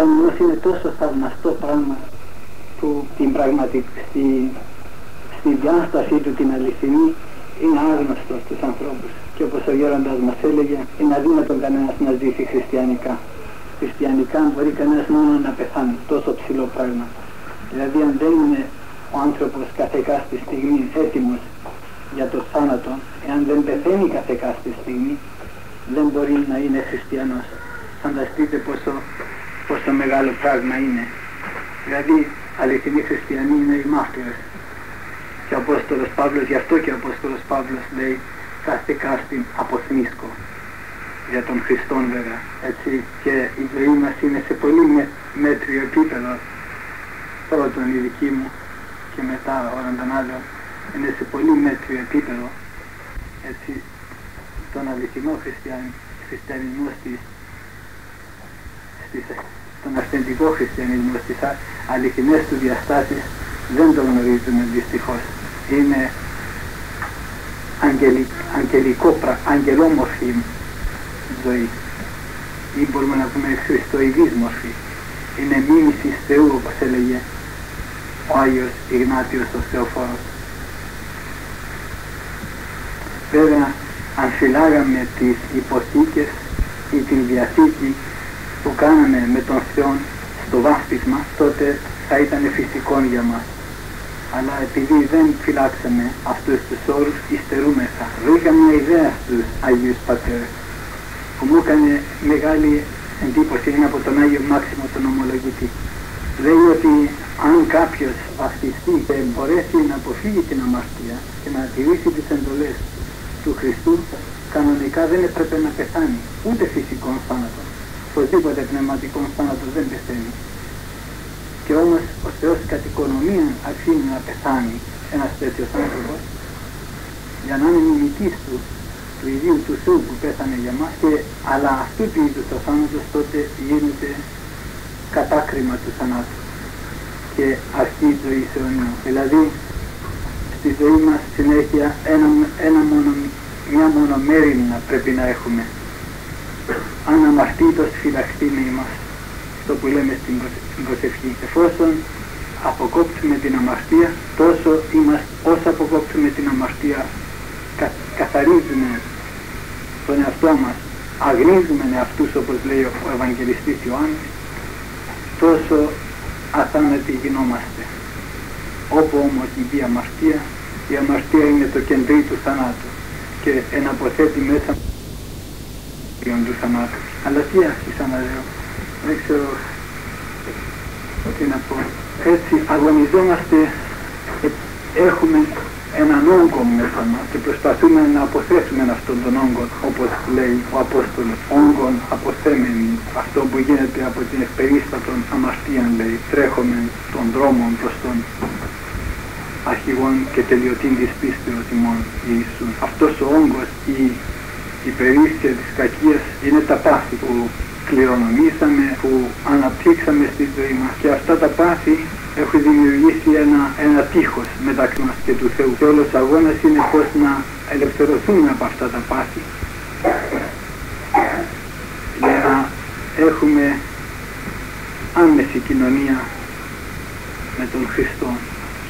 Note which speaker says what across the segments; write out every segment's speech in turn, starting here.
Speaker 1: χριστιανισμός είναι τόσο θαυμαστό πράγμα που στη διάστασή του την αληθινή είναι άγνωστο στους ανθρώπους. Και όπως ο γέροντας μας έλεγε, είναι αδύνατον κανένας να ζήσει χριστιανικά. Χριστιανικά μπορεί κανένας μόνο να πεθάνει, τόσο ψηλό πράγμα. Δηλαδή αν δεν είναι ο άνθρωπος κάθε κάστη στιγμή έτοιμος για το θάνατο, εάν δεν πεθαίνει κάθε κάστη στιγμή, δεν μπορεί να είναι χριστιανός. Φανταστείτε πόσο μεγάλο πράγμα είναι. Δηλαδή αληθινοί χριστιανοί είναι οι μάρτυρες. Και ο Απόστολος Παύλος, γι' αυτό και ο Απόστολος Παύλος λέει κάθε κάστη αποθνίσκω. Για τον Χριστόν βέβαια, έτσι, και η ζωή μας είναι σε πολύ μέτριο επίπεδο. Πρώτον η δική μου και μετά όλων των άλλων είναι σε πολύ μέτριο επίπεδο, έτσι, τον αληθινό χριστιανισμό τον αυθεντικό χριστιανισμό στις αληθινές του διαστάσεις δεν το γνωρίζουμε δυστυχώς. Είναι αγγελόμορφη ζωή, ή μπορούμε να πούμε χριστοειδής μορφή. Είναι μίμηση Θεού, όπως έλεγε ο Άγιος Ιγνάτιος ο Θεοφόρος. Βέβαια αν φυλάγαμε τις υποθήκες ή την διαθήκη που κάναμε με τον Θεό στο βάπτισμα, τότε θα ήταν φυσικό για μας. Αλλά επειδή δεν φυλάξαμε αυτούς τους όρους, υστερούμεθα. Βρήκα μια ιδέα στους Αγίους Πατέρες που μου έκανε μεγάλη εντύπωση, είναι από τον Άγιο Μάξιμο τον Ομολογητή. Λέει ότι αν κάποιος βαφτιστεί και μπορέσει να αποφύγει την αμαρτία και να τηρήσει τις εντολές του Χριστού, κανονικά δεν έπρεπε να πεθάνει, ούτε φυσικών θάνατων. Οπωσδήποτε πνευματικών θάνατος δεν πεθαίνει. Και όμως ο Θεός κατ' οικονομία αφήνει να πεθάνει ένας τέτοιος άνθρωπος για να είναι μιμητής του ιδίου του Θεού που πέθανε για μας, αλλά αυτού του είδους ο θάνατος τότε γίνεται κατάκριμα του θανάτου και αρχή ζωής αιωνίου. Δηλαδή στη ζωή μας συνέχεια μια μονομέριμνα πρέπει να έχουμε. Αν αμαρτήτως φυλαχτεί με ημάς, το που λέμε στην προσευχή. Εφόσον αποκόψουμε την αμαρτία, όσο αποκόψουμε την αμαρτία, καθαρίζουμε τον εαυτό μας, αγνίζουμε εαυτούς, όπως λέει ο Ευαγγελιστής Ιωάννης, τόσο αθάνατοι γινόμαστε. Όπου όμως η αμαρτία είναι το κεντρί του θανάτου και εναποθέτει μέσα του θανάτου. Αλλά τι άρχισα να λέω, δεν ξέρω τι να πω. Έτσι αγωνιζόμαστε, έχουμε έναν όγκο μέσα μας και προσπαθούμε να αποθέσουμε αυτόν τον όγκο, όπως λέει ο Απόστολος, όγκον αποθέμενοι, αυτό που γίνεται από την ευπερίστατον αμαρτίαν, λέει, τρέχομεν των δρόμων προς τον αρχηγόν και τελειωτήν της πίστεως ημών Ιησού. Αυτός ο όγκος, η περίσσια της κακίας, είναι τα πάθη που κληρονομήσαμε, που αναπτύξαμε στη ζωή μας, και αυτά τα πάθη έχουν δημιουργήσει ένα τείχος μεταξύ μας και του Θεού. Και όλος ο αγώνας είναι πώς να ελευθερωθούμε από αυτά τα πάθη για να έχουμε άμεση κοινωνία με τον Χριστό.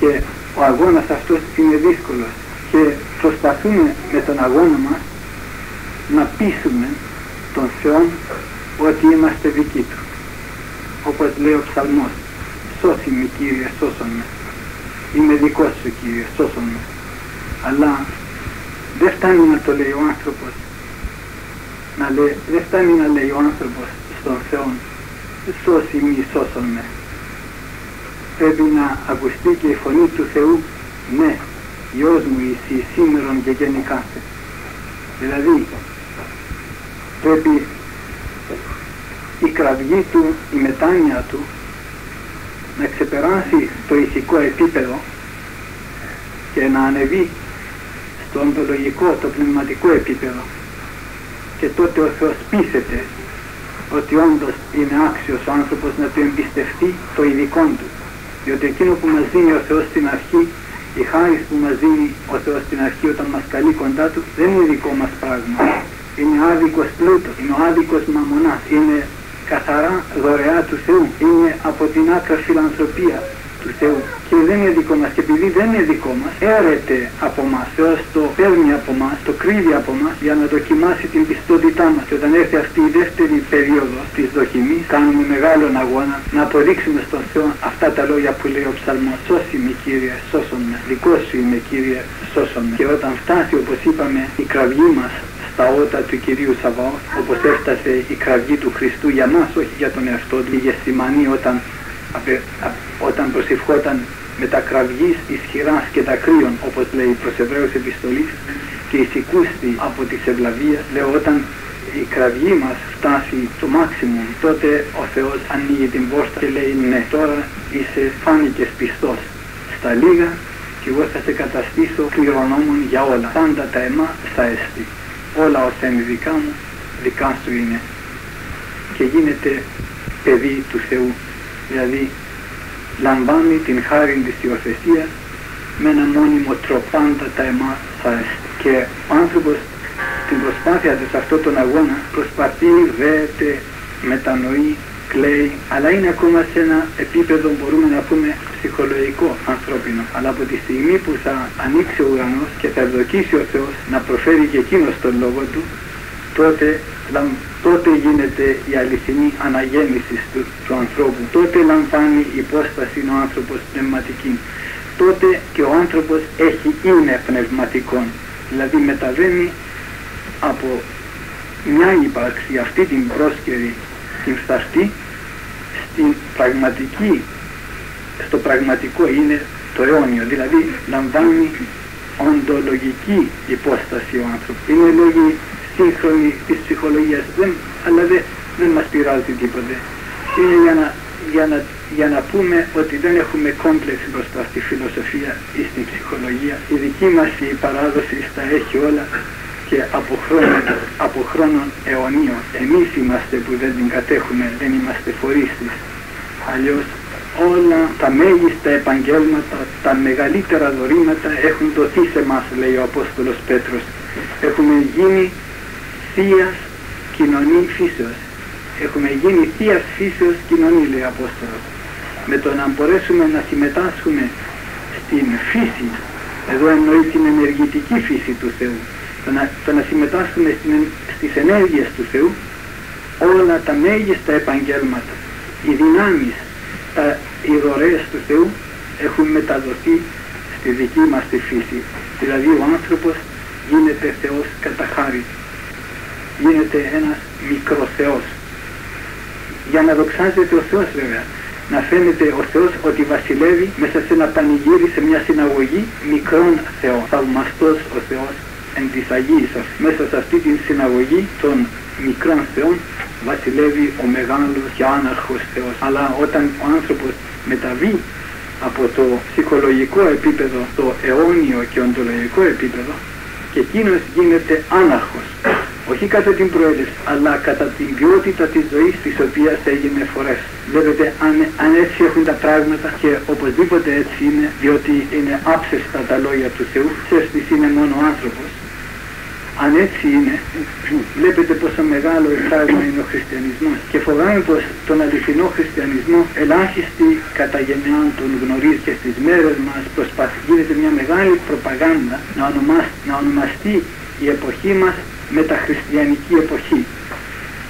Speaker 1: Και ο αγώνας αυτός είναι δύσκολος και προσπαθούμε με τον αγώνα μας να πείσουμε τον Θεό ότι είμαστε δικοί Του. Όπως λέει ο ψαλμός, σώσι με Κύριε, σώσον με. Είμαι δικός Σου Κύριε, σώσον με. Αλλά δεν φτάνει να το λέει ο άνθρωπος, δεν φτάνει να λέει ο άνθρωπος στον Θεό, σώσι μη, σώσον με. Πρέπει να ακουστεί και η φωνή του Θεού, ναι, Υιός μου είσαι σήμερον και γενικάθε. Δηλαδή πρέπει η κραυγή του, η μετάνοια του να ξεπεράσει το ηθικό επίπεδο και να ανεβεί στο οντολογικό, το πνευματικό επίπεδο, και τότε ο Θεός πείθεται ότι όντως είναι άξιος ο άνθρωπος να του εμπιστευτεί το ειδικό του, διότι εκείνο που μας δίνει ο Θεός στην αρχή, η χάρις που μας δίνει ο Θεός στην αρχή όταν μας καλεί κοντά Του, δεν είναι δικό μας πράγμα. Είναι άδικος πλούτος, είναι ο άδικος μαμονάς, είναι καθαρά δωρεά του Θεού. Είναι από την άκρα φιλανθρωπία του Θεού και δεν είναι δικό μας, και επειδή δεν είναι δικό μας, έρεται από μας. Θεός το παίρνει από μας, το κρύβει από μας για να δοκιμάσει την πιστότητά μας. Και όταν έρθει αυτή η δεύτερη περίοδος της δοκιμής, κάνουμε μεγάλον αγώνα να αποδείξουμε στον Θεό αυτά τα λόγια που λέει ο ψαλμός: «Σώσι με, Κύριε, σώσον με, δικός σου είμαι, Κύριε, σώσον με». Και όταν φτάσει, όπως είπαμε, η κραυγή μας στα ότα του Κυρίου Σαβαώθ, όπως έφτασε η κραυγή του Χριστού για μας, όχι για τον εαυτό του, η Γεσημανή, όταν προσευχόταν με τα κραυγής ισχυράς και δακρύων, όπως λέει προς Εβραίους επιστολής, και εισηκούστη από τις ευλαβίες. Λέω, όταν η κραυγή μας φτάσει στο maximum, τότε ο Θεός ανοίγει την πόρτα και λέει: «Ναι, τώρα φάνηκες πιστός στα λίγα και εγώ θα σε καταστήσω κληρονόμων για όλα. Πάντα τα εμά θα έστι. Όλα όσα είναι δικά μου, δικά σου είναι». Και γίνεται παιδί του Θεού. Δηλαδή λαμβάνει την χάρη της υιοθεσίας με ένα μόνιμο τρόπο. Πάντα τα εμά θα έστι. Και ο άνθρωπος στην προσπάθεια του σε αυτόν τον αγώνα προσπαθεί, βέεται, μετανοεί, κλαίει, αλλά είναι ακόμα σε ένα επίπεδο, μπορούμε να πούμε, ψυχολογικό, ανθρώπινο. Αλλά από τη στιγμή που θα ανοίξει ο ουρανός και θα ευδοκίσει ο Θεός να προφέρει και εκείνος τον λόγο του, τότε γίνεται η αληθινή αναγέννηση του ανθρώπου. Τότε λαμβάνει υπόσταση ο άνθρωπος πνευματική. Τότε και ο άνθρωπος είναι πνευματικών. Δηλαδή μεταβαίνει από μια ύπαρξη, αυτή την πρόσκαιρη, την φθαρτή, στο πραγματικό είναι το αιώνιο. Δηλαδή λαμβάνει οντολογική υπόσταση ο άνθρωπος. Είναι λόγοι σύγχρονοι της ψυχολογίας, αλλά δεν μας πειράζει τίποτε. Είναι για να πούμε ότι δεν έχουμε κόμπλεξ μπροστά στη φιλοσοφία ή στην ψυχολογία. Η δική μας η παράδοση τα έχει όλα και από χρόνων αιωνίων. Εμείς είμαστε που δεν την κατέχουμε, δεν είμαστε φορείς της. Αλλιώς όλα τα μέγιστα επαγγέλματα, τα μεγαλύτερα δωρήματα έχουν δοθεί σε μας, λέει ο Απόστολος Πέτρος. Έχουμε γίνει θείας κοινωνή φύσεως. Έχουμε γίνει θείας φύσεως κοινωνή, λέει ο Απόστολος. Με το να μπορέσουμε να συμμετάσχουμε στην φύση, εδώ εννοεί την ενεργητική φύση του Θεού, το να συμμετάσχουμε στις ενέργειες του Θεού, όλα τα μέγιστα επαγγέλματα, οι δυνάμεις, οι δωρεές του Θεού έχουν μεταδοθεί στη δική μας τη φύση. Δηλαδή ο άνθρωπος γίνεται Θεός κατά χάρη, γίνεται ένας μικροθεός, για να δοξάζεται ο Θεός βέβαια, να φαίνεται ο Θεός ότι βασιλεύει μέσα σε ένα πανηγύρι, σε μια συναγωγή μικρών Θεών. Θαυμαστός ο Θεός εν της Αγίας. Μέσα σε αυτή την συναγωγή των μικρών Θεών βασιλεύει ο μεγάλος και άναρχος Θεός. Αλλά όταν ο άνθρωπος μεταβεί από το ψυχολογικό επίπεδο στο αιώνιο και οντολογικό επίπεδο, και εκείνος γίνεται άναρχος. Όχι κατά την προέλευση, αλλά κατά την ποιότητα της ζωής της οποίας έγινε φορές. Βλέπετε, αν έτσι έχουν τα πράγματα, και οπωσδήποτε έτσι είναι, διότι είναι άψεστα τα λόγια του Θεού, ψεύτης είναι μόνο ο άνθρωπος. Αν έτσι είναι, βλέπετε πόσο μεγάλο πράγμα είναι ο χριστιανισμός. Και φοβάμαι πως τον αληθινό χριστιανισμό ελάχιστοι κατά γενεάν τον γνωρίζει, και στις μέρες μας γίνεται μια μεγάλη προπαγάνδα να ονομαστεί η εποχή μας μεταχριστιανική εποχή.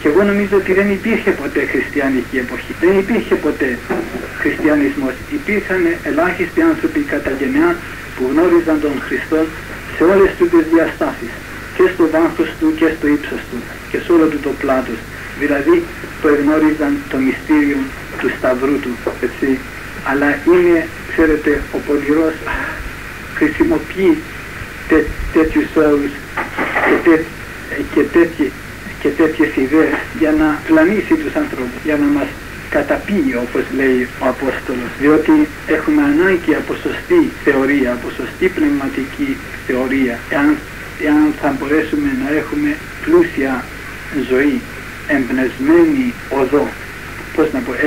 Speaker 1: Και εγώ νομίζω ότι δεν υπήρχε ποτέ χριστιανική εποχή. Δεν υπήρχε ποτέ χριστιανισμός. Υπήρχαν ελάχιστοι άνθρωποι κατά γενεά που γνώριζαν τον Χριστό σε όλες του τις διαστάσεις. Και στο βάθος του και στο ύψος του και σε όλο του το πλάτος. Δηλαδή το εγνώριζαν το μυστήριο του Σταυρού του, έτσι. Αλλά είναι, ξέρετε, ο πονηρός χρησιμοποιεί τέτοιους όρους και τέτοιες ιδέες για να πλανήσει τους ανθρώπους, για να μας καταπίει, όπως λέει ο Απόστολος, διότι έχουμε ανάγκη από σωστή θεωρία, από σωστή πνευματική θεωρία, εάν θα μπορέσουμε να έχουμε πλούσια ζωή, εμπνευσμένη οδό,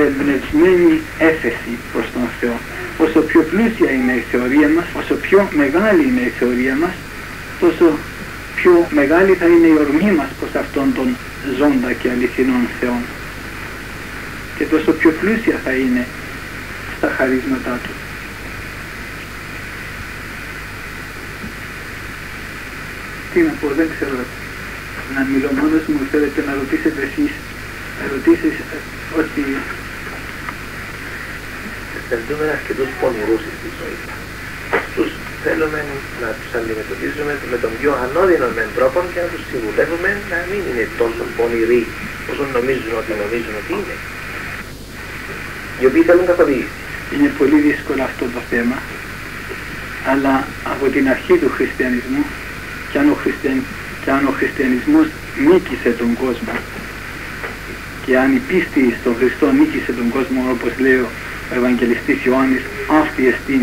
Speaker 1: εμπνευσμένη έφεση προς τον Θεό. Όσο πιο πλούσια είναι η θεωρία μας, όσο πιο μεγάλη είναι η θεωρία μας, τόσο πιο μεγάλη θα είναι η ορμή μας προς αυτόν τον ζώντα και αληθινών Θεών. και τόσο πιο πλούσια θα είναι στα χαρίσματά του. Τι να πω, δεν ξέρω να μιλώ μόνος μου, θέλετε να ρωτήσετε εσείς ερωτήσεις ότι...
Speaker 2: Συναντούμε αρκετούς πονηρούς στη ζωή. Αυτούς θέλουμε να τους αντιμετωπίσουμε με τον πιο ανώδυνο τρόπο και να τους συμβουλεύουμε να μην είναι τόσο πονηροί όσο νομίζουν ότι είναι. Οι οποίοι θέλουν καθοδήγηση.
Speaker 1: Είναι πολύ δύσκολο αυτό το θέμα, αλλά από την αρχή του χριστιανισμού και αν ο χριστιανισμός νίκησε τον κόσμο και αν η πίστη στον Χριστό νίκησε τον κόσμο, όπως λέει ο Ευαγγελιστής Ιωάννης, αυτή εστίν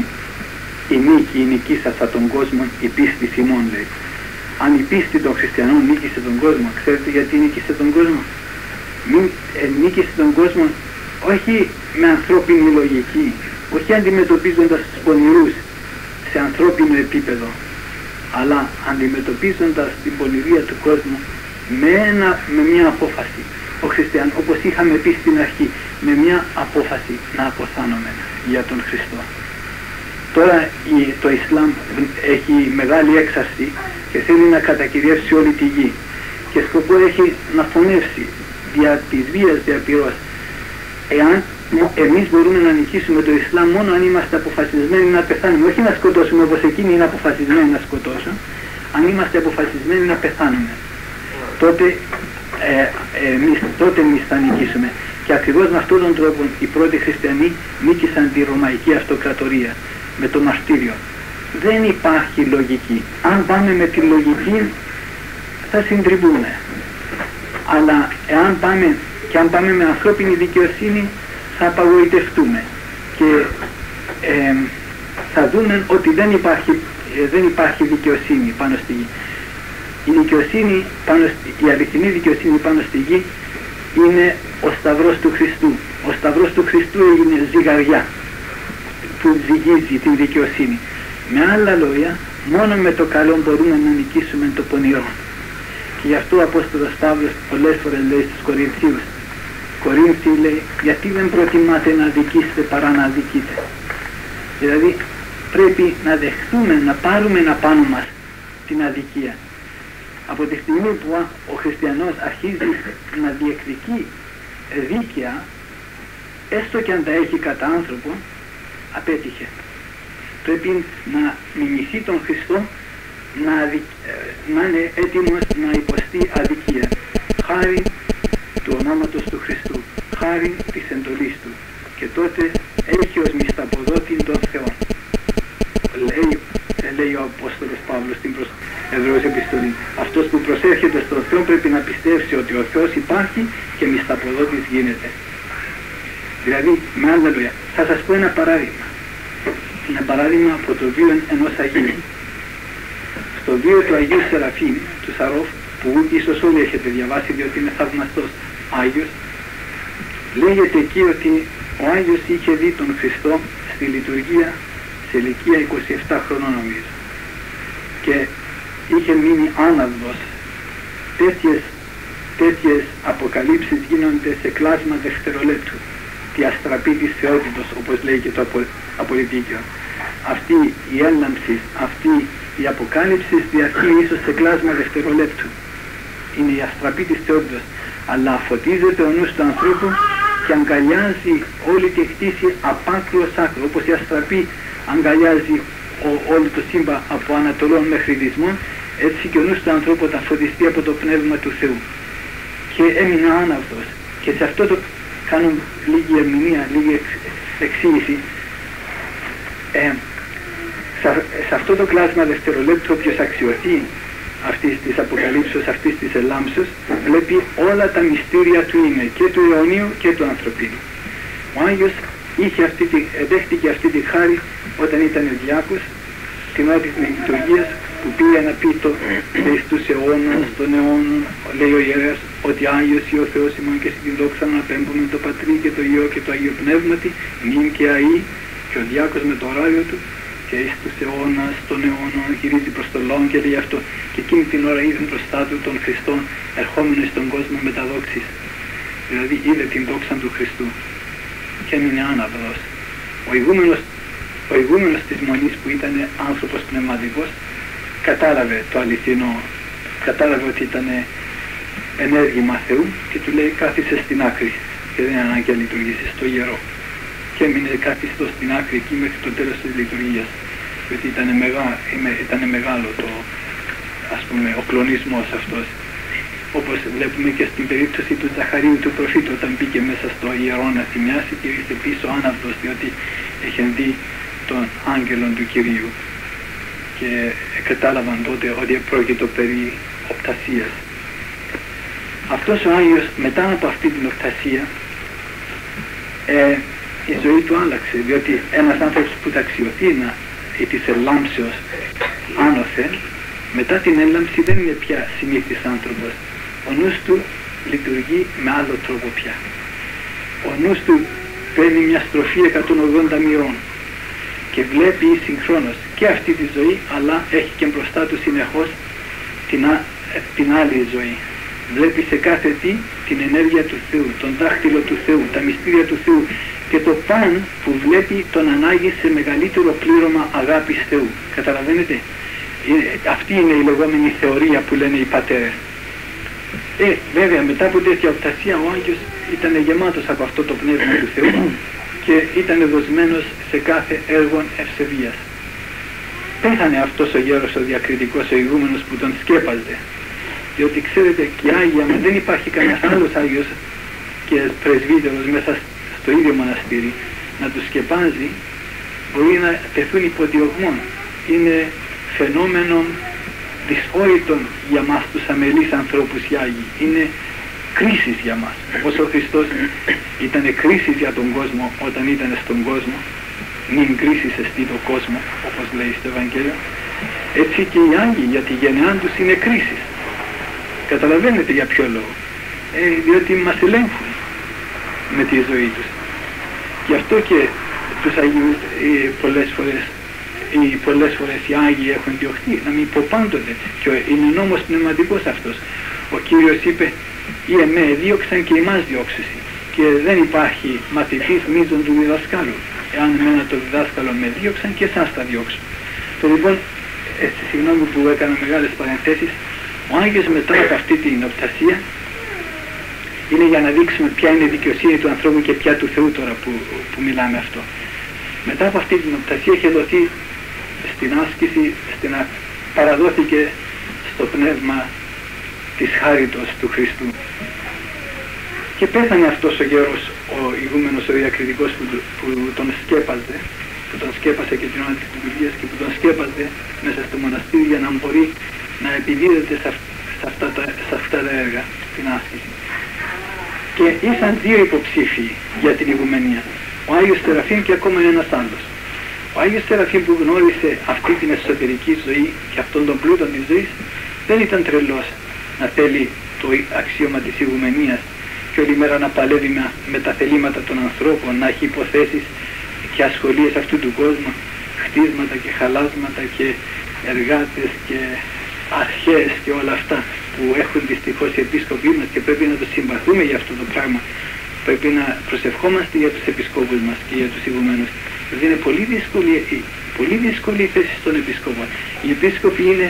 Speaker 1: η νίκη, η νικήσασα τον κόσμο, η πίστη ημών, λέει. Αν η πίστη των χριστιανών νίκησε τον κόσμο, ξέρετε γιατί νίκησε τον κόσμο? Νίκησε τον κόσμο όχι με ανθρώπινη λογική, όχι αντιμετωπίζοντας τους πονηρούς σε ανθρώπινο επίπεδο, αλλά αντιμετωπίζοντας την πονηρία του κόσμου με μια απόφαση. Ο χριστιαν, όπως είχαμε πει στην αρχή, με μια απόφαση να αποθάνομαι για τον Χριστό. Τώρα το Ισλάμ έχει μεγάλη έξαρση και θέλει να κατακυριεύσει όλη τη γη και σκοπό έχει να φωνεύσει δια της βίας διαπυρός. Εάν εμείς μπορούμε να νικήσουμε το Ισλάμ μόνο αν είμαστε αποφασισμένοι να πεθάνουμε, όχι να σκοτώσουμε όπως εκείνοι είναι αποφασισμένοι να σκοτώσουν, αν είμαστε αποφασισμένοι να πεθάνουμε, τότε εμείς θα νικήσουμε. Και ακριβώς με αυτόν τον τρόπο οι πρώτοι χριστιανοί νίκησαν τη Ρωμαϊκή Αυτοκρατορία με το μαρτύριο. Δεν υπάρχει λογική. Αν πάμε με τη λογική θα συντριβούμε. Αλλά αν πάμε με ανθρώπινη δικαιοσύνη θα απαγοητευτούμε και θα δούμε ότι δεν υπάρχει δικαιοσύνη πάνω στη γη. Η αληθινή δικαιοσύνη πάνω στη γη είναι ο Σταυρός του Χριστού. Ο Σταυρός του Χριστού έγινε ζυγαριά που ζυγίζει την δικαιοσύνη. Με άλλα λόγια, μόνο με το καλό μπορούμε να νικήσουμε το πονηρό. Και γι' αυτό ο Απόστολος Παύλος πολλές φορές λέει στους Κορινθίους, Κορίνθιοι λέει, γιατί δεν προτιμάτε να αδικήσετε παρά να αδικείτε? Δηλαδή πρέπει να δεχτούμε, να πάρουμε απάνω μας την αδικία. Από τη στιγμή που ο χριστιανός αρχίζει να διεκδικεί δίκαια, έστω και αν τα έχει κατά άνθρωπο, απέτυχε. Πρέπει να μιμηθεί τον Χριστό, να είναι έτοιμος να υποστεί αδικία. Χάρη του ονόματος του Χριστού, χάρη της εντολής του. Και τότε έχει ως μισθαποδότη τον Θεό. Λέει ο Απόστολος Παύλος στην προς Εβραίους επιστολή. Αυτός που προσέρχεται στον Θεό πρέπει να πιστεύσει ότι ο Θεός υπάρχει και μισθαποδότης γίνεται. Δηλαδή, με άλλα λόγια, θα σας πω ένα παράδειγμα. Ένα παράδειγμα από το βίο ενός Αγίου. Στο βίο του Αγίου Σεραφείμ, του Σαρόφ, που ίσως όλοι έχετε διαβάσει διότι είναι θαυμαστός Άγιος, λέγεται εκεί ότι ο Άγιος είχε δει τον Χριστό στη λειτουργία σε ηλικία 27 χρονών νομίζω και είχε μείνει άναυδος. Τέτοιες αποκαλύψεις γίνονται σε κλάσμα δευτερολέπτου, τη αστραπή της θεότητος, όπως λέει και το απολυτίκιο. Αυτή η έλαμψη, αυτή η αποκάλυψη διαρκεί ίσως σε κλάσμα δευτερολέπτου. Είναι η αστραπή της θεότητος, αλλά φωτίζεται ο νους του ανθρώπου και αγκαλιάζει όλη τη χτίση απ' άκρου ως άκρου, όπως η αστραπή αγκαλιάζει όλο το σύμπαν από Ανατολών μέχρι Δυσμών, έτσι και ο νους του ανθρώπου θα φωτιστεί από το Πνεύμα του Θεού. Και έμεινε άναυδος. Και σε αυτό το κάνω λίγη ερμηνεία, λίγη εξήγηση. Σε αυτό το κλάσμα δευτερολέπτου, όποιος αξιωθεί αυτής της αποκαλύψεως, αυτής της ελάμψεως, βλέπει όλα τα μυστήρια του είναι, και του αιωνίου και του ανθρωπίνου. Ο Άγιος δέχτηκε αυτή τη χάρη όταν ήταν διάκος την ώρα της λειτουργίας, που πήγε να πει το στους αιώνας των αιώνων, λέει ο ιερέας, ότι Άγιος ή ο Θεός ημών και στην δόξα να απέμπουμε το Πατρί και το Υιό και το Αγίο Πνεύματι, νυν και αεί, και ο διάκος με το ωράριο του και εις τους αιώνας των αιώνων γυρίζει προς το λόγο και λέει αυτό. Και εκείνη την ώρα είδε μπροστά του τον Χριστόν ερχόμενο στον κόσμο με τα δόξης. δηλαδή είδε την δόξα του Χριστού και έμεινε άναυδος. Ο ηγούμενος της Μονής, που ήταν άνθρωπος πνευματικός, κατάλαβε το αληθινό, κατάλαβε ότι ήταν ενέργημα Θεού και του λέει κάθισε στην άκρη και δεν είναι ανάγκη να λειτουργήσεις στο ιερό. Και έμεινε κάθιστο στην άκρη εκεί μέχρι το τέλος της λειτουργίας, γιατί ήταν μεγάλο το, ας πούμε, ο κλονισμός αυτός. Όπως βλέπουμε και στην περίπτωση του Ζαχαρίου του προφήτου, όταν μπήκε μέσα στο ιερό να θυμιάσει και ήρθε πίσω άναυδος, διότι είχε δει τον άγγελον του Κυρίου και κατάλαβαν τότε ότι πρόκειται περί οπτασίας. Αυτός ο Άγιος μετά από αυτή την οπτασία η ζωή του άλλαξε, διότι ένας άνθρωπος που ταξιωθεί της ελάμψεως άνωθεν, μετά την έλαμψη δεν είναι πια συνήθις άνθρωπος. Ο νους του λειτουργεί με άλλο τρόπο πια. Ο νους του παίρνει μια στροφή 180 μοιρών και βλέπει συγχρόνως και αυτή τη ζωή, αλλά έχει και μπροστά του συνεχώς την άλλη ζωή. Βλέπει σε κάθε τι την ενέργεια του Θεού, τον δάχτυλο του Θεού, τα μυστήρια του Θεού και το παν που βλέπει τον ανάγει σε μεγαλύτερο πλήρωμα αγάπης Θεού. Καταλαβαίνετε? Αυτή είναι η λεγόμενη θεωρία που λένε οι πατέρες. Βέβαια μετά από τέτοια οπτασία ο Άγιος ήταν γεμάτος από αυτό το πνεύμα του Θεού και ήταν δοσμένος σε κάθε έργο ευσεβίας. Πέθανε αυτός ο γέρος ο διακριτικός, ο ηγούμενος που τον σκέπαζε. Διότι ξέρετε και Άγια, δεν υπάρχει κανένας άλλος Άγιος και πρεσβύτερος μέσα στο ίδιο μοναστήρι να τους σκεπάζει, μπορεί να τεθούν υποδιωγμών. Είναι φαινόμενο δυσφόρητον για μας τους αμελείς ανθρώπους οι Άγιοι. Είναι κρίσεις για μας. Όπως ο Χριστός ήταν κρίσεις για τον κόσμο όταν ήταν στον κόσμο, μην κρίσεις εστί το κόσμο, όπως λέει στο Ευαγγέλιο, έτσι και οι Άγιοι για τη γενεά τους είναι κρίσεις. Καταλαβαίνετε για ποιο λόγο? Διότι μας ελέγχουν με τη ζωή τους. Γι' αυτό και τους Αγίους πολλές φορές οι Άγιοι έχουν διωχθεί, να μην πω πάντοτε, και είναι νόμος πνευματικός αυτός. Ο Κύριος είπε «Οι εμέ δίωξαν και εμάς διώξουσι» και δεν υπάρχει μαθητής μείζων του διδασκάλου. Εάν εμένα το διδάσκαλο με δίωξαν και εσάς θα διώξω. Το λοιπόν, συγγνώμη που έκανα μεγάλες παρενθέσεις, ο Άγιος μετά από αυτή την οπτασία είναι για να δείξουμε ποια είναι η δικαιοσύνη του ανθρώπου και ποια του Θεού τώρα που μιλάμε αυτό. Μετά από αυτή την οπτασία είχε δοθεί στην άσκηση, παραδόθηκε στο πνεύμα της χάριτος του Χριστού. Και πέθανε αυτός ο γέρος, ο ηγούμενος, ο διακριτικός που τον σκέπαζε, που τον σκέπασε και την ώρα της λειτουργίας και που τον σκέπαζε μέσα στο μοναστήρι για να μπορεί να επιδίδεται σε αυτά τα έργα, την άσκηση. Και ήσαν δύο υποψήφοι για την ηγουμενία, ο Άγιος Σεραφείμ και ακόμα ένας άλλος. Ο Άγιος Σεραφείμ που γνώρισε αυτή την εσωτερική ζωή και αυτόν τον πλούτο της ζωής δεν ήταν τρελός να θέλει το αξίωμα της ηγουμενίας και όλη μέρα να παλεύει με τα θελήματα των ανθρώπων, να έχει υποθέσεις και ασχολίες αυτού του κόσμου, χτίσματα και χαλάσματα και εργάτες και αρχές και όλα αυτά που έχουν δυστυχώς οι επίσκοποι μας και πρέπει να το συμπαθούμε για αυτό το πράγμα. Πρέπει να προσευχόμαστε για τους επισκόπους μας και για τους ηγουμένους. Δηλαδή είναι πολύ δύσκολη η θέση των επισκόπων. Οι επίσκοποι είναι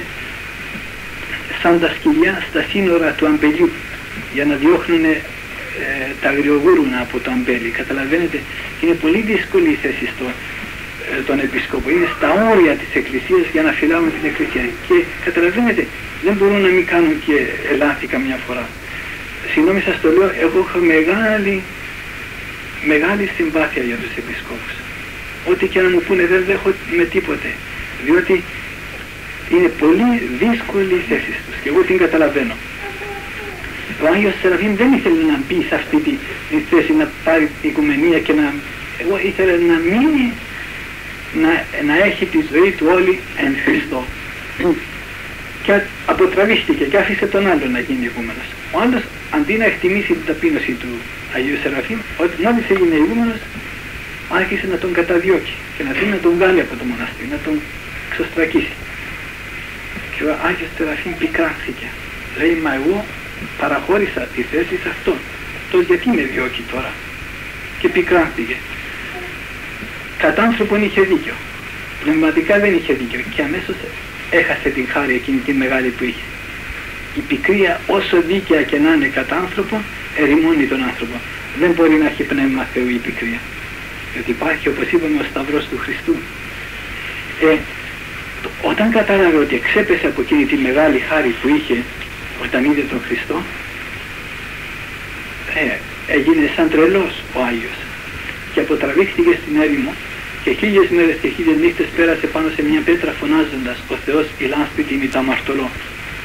Speaker 1: σαν τα σκυλιά στα σύνορα του αμπελιού για να διώχνουν τα αγριογούρουνα από το αμπέλι. Καταλαβαίνετε, είναι πολύ δύσκολη η θέση των επισκόπων. Είναι στα όρια της Εκκλησίας για να φυλάουν την Εκκλησία. Και καταλαβαίνετε, δεν μπορούν να μην κάνουν και λάθη καμιά φορά. Συγγνώμη σας το λέω, εγώ έχω μεγάλη συμπάθεια για τους επισκόπους. Ό,τι και να μου πούνε δεν δέχω με τίποτε. Διότι είναι πολύ δύσκολη η θέση τους και εγώ την καταλαβαίνω. Ο Άγιος Σεραφείμ δεν ήθελε να μπει σε αυτή τη θέση να πάρει την οικουμενία και να... Εγώ ήθελα να μείνει, να έχει τη ζωή του όλη εν Χριστώ. Και αποτραβήστηκε και άφησε τον άλλο να γίνει ηγούμενος. Ο άλλος αντί να εκτιμήσει την ταπείνωση του Αγίου Σεραφείμ, ότι μόλις έγινε ηγούμενος άρχισε να τον καταδιώκει και να θέλει να τον βγάλει από το μοναστήρι, να τον ξοστρακίσει. Και ο Άγιος Σεραφείμ πικράνθηκε. Λέει, μα εγώ παραχώρησα τη θέση σε αυτόν. Τότε γιατί με διώκει τώρα? Και πικράστηκε. Κατά άνθρωπον είχε δίκιο. Πνευματικά δεν είχε δίκιο και αμέσως έχασε την χάρη εκείνη τη μεγάλη που είχε. Η πικρία, όσο δίκαια και να είναι κατά άνθρωπο, ερημώνει τον άνθρωπο. Δεν μπορεί να έχει πνεύμα Θεού η πικρία. Διότι υπάρχει, όπως είπαμε, ο Σταυρός του Χριστού. Όταν κατάλαβε ότι εξέπεσε από εκείνη τη μεγάλη χάρη που είχε όταν είδε τον Χριστό, έγινε σαν τρελός ο Άγιος και αποτραβήχθηκε στην έρημο και 1000 μέρες και 1000 νύχτες πέρασε πάνω σε μια πέτρα φωνάζοντας «Ο Θεός ηλάν σπίτι μη τα αμαρτωλώ».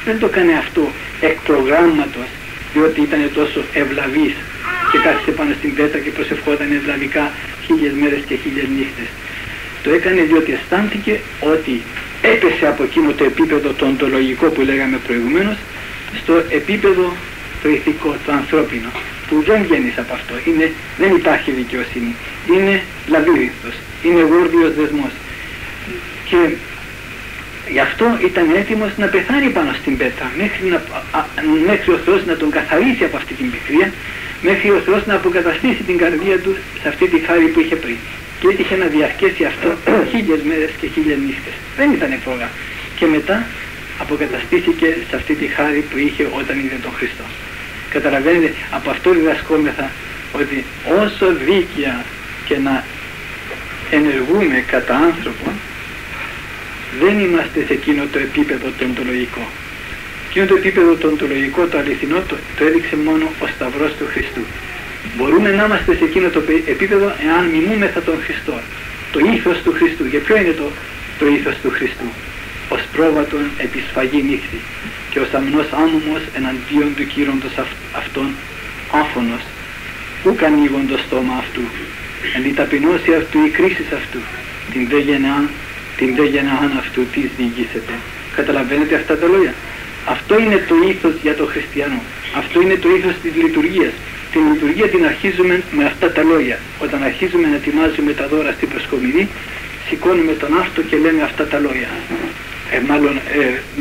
Speaker 1: Δεν το έκανε αυτό εκ προγράμματος, διότι ήταν τόσο ευλαβής και κάθισε πάνω στην πέτρα και προσευχόταν ευλαβικά 1000 μέρες και 1000 νύχτες. Το έκανε διότι αισθάνθηκε ότι έπεσε από εκείνο το επίπεδο το οντολογικό που λέγαμε προηγουμένως στο επίπεδο το ηθικό, το ανθρώπινο, που δεν βγαίνεις από αυτό. Δεν υπάρχει δικαιοσύνη. Είναι λαβύρινθος, είναι γόρδιος δεσμός. Και γι' αυτό ήταν έτοιμος να πεθάνει πάνω στην πέτρα, μέχρι ο Θεός να τον καθαρίσει από αυτή την πικρία, μέχρι ο Θεός να αποκαταστήσει την καρδία του σε αυτή τη χάρη που είχε πριν. Και έτυχε να διαρκέσει αυτό 1000 μέρες και 1000 νύχτες. Δεν ήταν φρόγα. Και μετά αποκαταστήθηκε σε αυτή τη χάρη που είχε όταν είδε τον Χριστό. Καταλαβαίνετε, από αυτό διδασκόμεθα ότι όσο δίκαια και να ενεργούμε κατά άνθρωπο, δεν είμαστε σε εκείνο το επίπεδο το οντολογικό. Εκείνο το επίπεδο το οντολογικό, το αληθινό, το έδειξε μόνο ο Σταυρός του Χριστού. Μπορούμε να είμαστε σε εκείνο το επίπεδο εάν μιμούμεθα τον Χριστό. Το ήθος του Χριστού. Για ποιο είναι το ήθος του Χριστού? Ως πρόβατον επισφαγή νύχθη και ως αμνός άμωμος εναντίον του κύροντος αυτών άφωνος, ουκ ανοίγον το στόμα αυτού, εν η ταπεινώση αυτού η κρίση αυτού, την δε γενεάν αυτού της διηγήσετε. Καταλαβαίνετε αυτά τα λόγια? Αυτό είναι το ήθος για τον χριστιανό. Αυτό είναι το ήθος της λειτουργίας. Την λειτουργία την αρχίζουμε με αυτά τα λόγια. Όταν αρχίζουμε να ετοιμάζουμε τα δώρα στην προσκομιδή, σηκώνουμε τον άρτο και λέμε αυτά τα λόγια.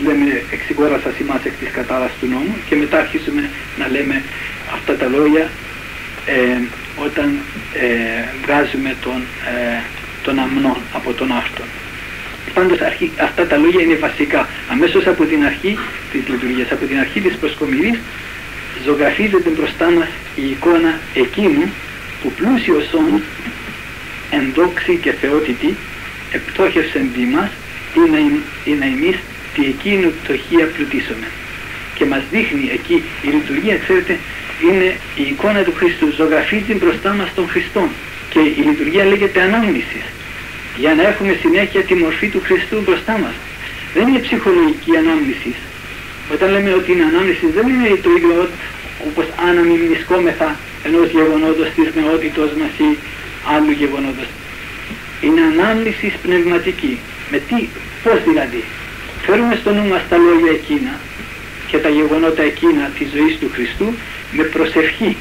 Speaker 1: Λέμε εξηγόρασα ημάς εκ της κατάρας του νόμου και μετά αρχίζουμε να λέμε αυτά τα λόγια όταν βγάζουμε τον αμνό από τον άρτο. Πάντως αυτά τα λόγια είναι βασικά. Αμέσως από την αρχή της λειτουργίας, από την αρχή της προσκομιδής, ζωγραφίζεται μπροστά μας η εικόνα εκείνου που πλούσιος όν εν δόξη και θεότητη επτόχευσεν δι' μας ή να εμείς τι εκείνου πτωχία πλουτίσουμε. Και μας δείχνει εκεί η λειτουργία, ξέρετε, είναι η εικόνα του Χριστού, ζωγραφίζει μπροστά μας τον Χριστό και η λειτουργία λέγεται ανάμνηση, για να έχουμε συνέχεια τη μορφή του Χριστού μπροστά μας. Δεν είναι ψυχολογική ανάμνηση. Όταν λέμε ότι είναι ανάμνηση, δεν είναι το ίδιο όπως αναμνησκόμεθα ενός γεγονότος της νεότητος μας ή άλλου γεγονότος. Είναι ανάμνηση πνευματική. Με τι, πώς δηλαδή? Φέρουμε στο νου μας τα λόγια εκείνα και τα γεγονότα εκείνα της ζωής του Χριστού με προσευχή.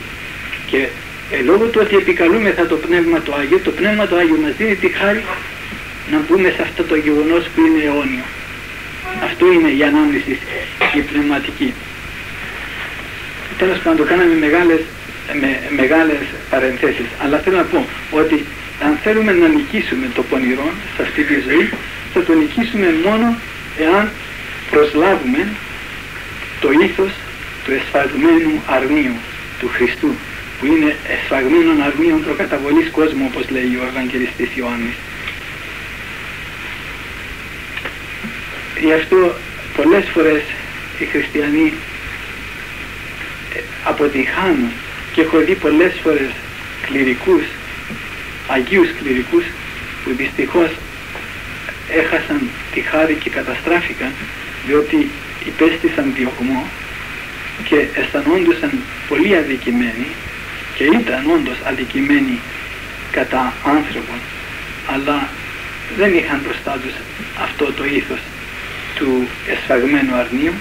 Speaker 1: Και λόγω του ότι επικαλούμεθα το Πνεύμα το Άγιο, το Πνεύμα το Άγιο μας δίνει τη χάρη να μπούμε σε αυτό το γεγονός που είναι αιώνιο. Αυτό είναι η ανάμνηση, η πνευματική. Τέλος πάντων, το κάναμε μεγάλες παρενθέσεις. Αλλά θέλω να πω ότι αν θέλουμε να νικήσουμε το πονηρό σε αυτή τη ζωή, θα το νικήσουμε μόνο εάν προσλάβουμε το ήθος του εσφαγμένου αρνίου του Χριστού, που είναι εσφαγμένων αρνίων προκαταβολής κόσμου, όπως λέει ο Ευαγγελιστής Ιωάννης. Γι' αυτό πολλές φορές οι χριστιανοί αποτυχάνουν και έχω δει πολλές φορές κληρικούς, αγίους κληρικούς, που δυστυχώς έχασαν τη χάρη και καταστράφηκαν διότι υπέστησαν διωγμό και αισθανόντουσαν πολύ αδικημένοι και ήταν όντως αδικημένοι κατά άνθρωπον, αλλά δεν είχαν μπροστά τους αυτό το ήθος του εσφαγμένου αρνίου,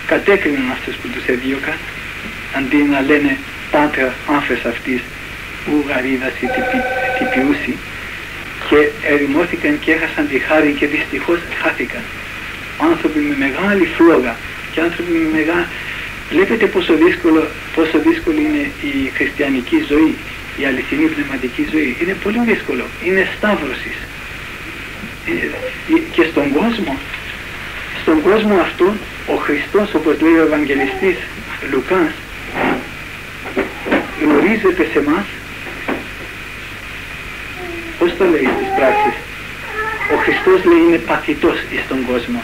Speaker 1: κατέκριναν αυτούς που τους εδίωκαν, αντί να λένε «Πάτερ άφες αυτής ου γαρίδας ή τυπιούσι», και ερημώθηκαν και έχασαν τη χάρη και δυστυχώς χάθηκαν. Άνθρωποι με μεγάλη φλόγα και άνθρωποι Βλέπετε πόσο δύσκολη είναι η χριστιανική ζωή, η αληθινή πνευματική ζωή. Είναι πολύ δύσκολο. Είναι σταύρωσης. Και στον κόσμο αυτό, ο Χριστός, όπως λέει ο Ευαγγελιστής Λουκάς, γνωρίζεται σε μας, πώς το λέει στις πράξεις, ο Χριστός λέει είναι παθητός στον κόσμο.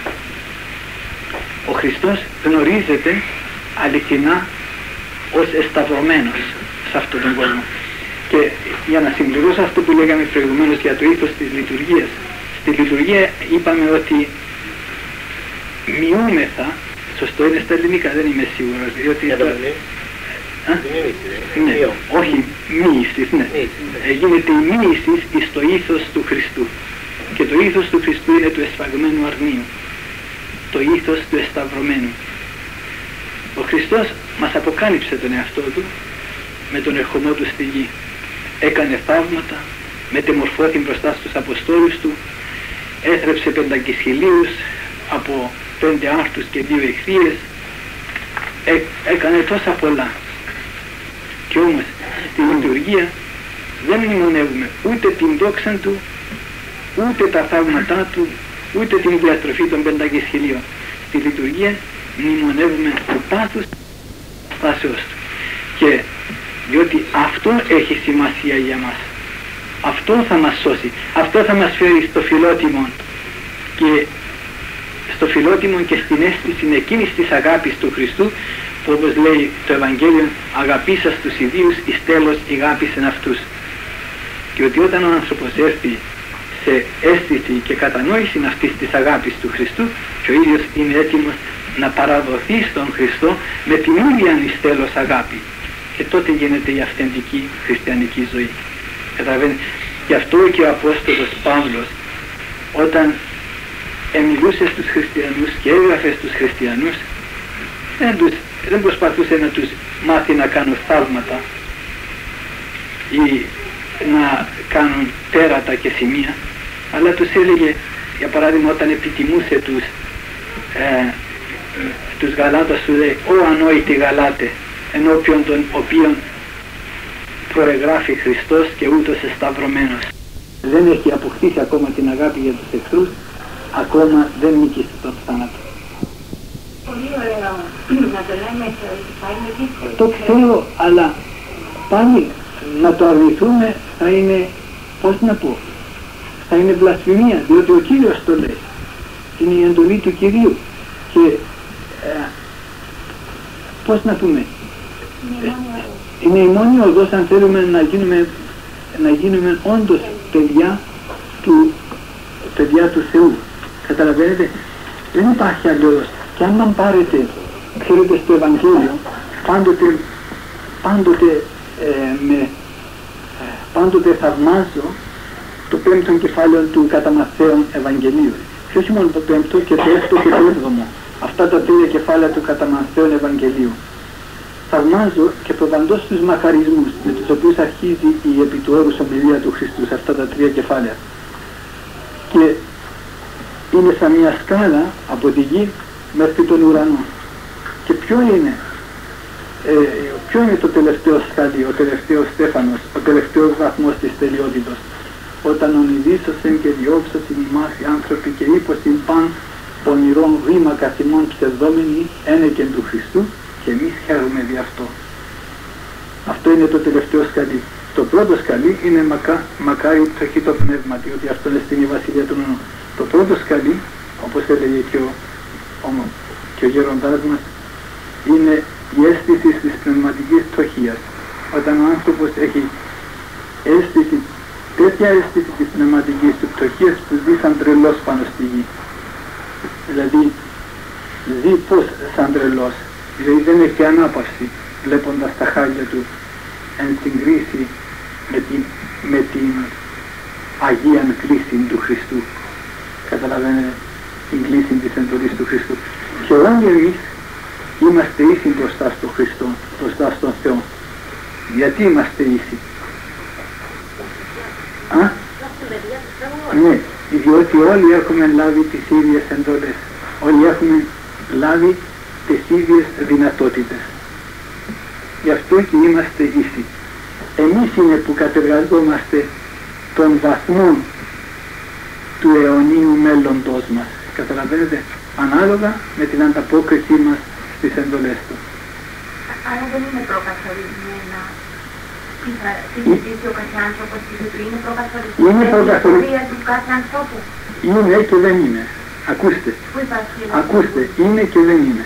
Speaker 1: Ο Χριστός γνωρίζεται αληθινά ως εσταυρωμένος σε αυτόν τον κόσμο. Και για να συμπληρώσω αυτό που λέγαμε προηγουμένως για το ήθος της λειτουργίας, στη λειτουργία είπαμε ότι μειούμεθα, σωστό είναι στα ελληνικά, δεν είμαι σίγουρος, διότι... Ναι, όχι, μοίησης, ναι. Γίνεται η μοίησης εις το ήθος του Χριστού. Και το ήθος του Χριστού είναι του εσφαγμένου αρνίου. Το ήθος του εσταυρωμένου. Ο Χριστός μας αποκάλυψε τον εαυτό του με τον ερχομό του στη γη. Έκανε θαύματα, μετεμορφώθηκε μπροστά στους Αποστόλους του, έθρεψε 500 από 5 άρτους και 2 εχθείες, έκανε τόσα πολλά. Και όμως στη λειτουργία δεν μνημονεύουμε ούτε την δόξα του, ούτε τα θαύματά του, ούτε την διαστροφή των 500. Στη λειτουργία μνημονεύουμε του πάθους στάσεως του. Και διότι αυτό έχει σημασία για μας. Αυτό θα μας σώσει. Αυτό θα μας φέρει στο φιλότιμο. Και στο φιλότιμο και στην αίσθηση εκείνης της αγάπης του Χριστού, που όπως λέει το Ευαγγέλιο, αγαπήσας τους ιδίους εις τέλος ηγάπησεν αυτούς. Και ότι όταν ο άνθρωπος έρθει σε αίσθηση και κατανόηση αυτής της αγάπης του Χριστού, και ο ίδιος είναι έτοιμος να παραδοθεί στον Χριστό με την ίδια εις τέλος αγάπη. Και τότε γίνεται η αυθεντική χριστιανική ζωή. Καταλαβαίνετε. Γι' αυτό και ο Απόστολος Παύλος, όταν μιλούσε στους χριστιανούς και έγραφε στους χριστιανούς, δεν προσπαθούσε να τους μάθει να κάνουν θαύματα ή να κάνουν τέρατα και σημεία, αλλά τους έλεγε, για παράδειγμα, όταν επιτιμούσε τους Γαλάτας, σου λέει, «Ω ανόητοι Γαλάτε, ενώπιον των οποίων προεγράφει Χριστός και ούτως εσταυρωμένος». Δεν έχει αποκτήσει ακόμα την αγάπη για τους εχθρούς, ακόμα δεν νίκησε τον θάνατο.
Speaker 3: Πολύ ωραίο να το λέμε, θα είναι δύσκολο.
Speaker 1: Το ξέρω, αλλά πάλι να το αρνηθούμε θα είναι, πώς να πω, θα είναι βλασφημία, διότι ο Κύριος το λέει. Είναι η εντολή του Κυρίου. Και πώς να πούμε, είναι η μόνη οδός αν θέλουμε να γίνουμε όντως παιδιά του Θεού. Καταλαβαίνετε, δεν υπάρχει αλλιώς. Και αν πάρετε, ξέρετε, στο Ευαγγέλιο, πάντοτε θαυμάζω το 5ο κεφάλαιο του Καταμαθαίων Ευαγγελίου. Και όχι μόνο το 5ο και το 6ο και το 7ο. Αυτά τα 3 κεφάλαια του Καταμαθαίων Ευαγγελίου. Θαυμάζω και προβαντώ στους μακαρισμούς με τους οποίους αρχίζει η επί του όρους ομιλία του Χριστού σε αυτά τα 3 κεφάλαια. Και είναι σαν μια σκάλα από τη γη μέχρι τον ουρανό. Και ποιο είναι το τελευταίο σκάλι, ο τελευταίος στέφανος, ο τελευταίος βαθμός της τελειότητος? Όταν ονειδήσωσεν και διώξωσιν ημάς οι άνθρωποι και ύποσιν παν πονηρών ρήμα καθημών ψευδόμενοι ένεκεν του Χριστού, και εμείς χαίρουμε δι' αυτό. Αυτό είναι το τελευταίο σκαλί. Το πρώτο σκαλί είναι μακάρι πτωχή το πνεύμα, διότι αυτό είναι στην Βασιλεία του Νου. Το πρώτο σκαλί, όπως έλεγε και ο γέροντάς μας, είναι η αίσθηση της πνευματικής πτωχίας. Όταν ο άνθρωπος έχει τέτοια αίσθηση της πνευματικής του πτωχίας που ζει σαν τρελός πάνω στη γη. Δηλαδή ζει πως σαν τρελός, δηλαδή δεν έχει ανάπαυση βλέποντας τα χάλια του εν συγκρίση με την Αγία κλίση του Χριστού. Καταλαβαίνετε την κλίση της εντολής του Χριστού. Και όλοι εμείς είμαστε ίσοι μπροστά στον Χριστό, μπροστά στον Θεό. Γιατί είμαστε ίσοι? Ναι, διότι όλοι έχουμε λάβει τις ίδιες εντολές. Όλοι έχουμε λάβει τις ίδιες δυνατότητες. Γι' αυτό και είμαστε ίσοι. Εμείς είναι που κατεργαζόμαστε των βαθμών του αιωνίου μέλλοντος μας. Καταλαβαίνετε, ανάλογα με την ανταπόκρισή μας στις εντολές του.
Speaker 3: Άρα δεν είναι προκαθορισμένα τι ζητήσει ο κάθε άνθρωπος στη ζωή του, είναι προκαθορισμένα του κάθε ανθρώπου.
Speaker 1: Είναι και δεν είναι. Ακούστε. Ακούστε, είναι και δεν είναι.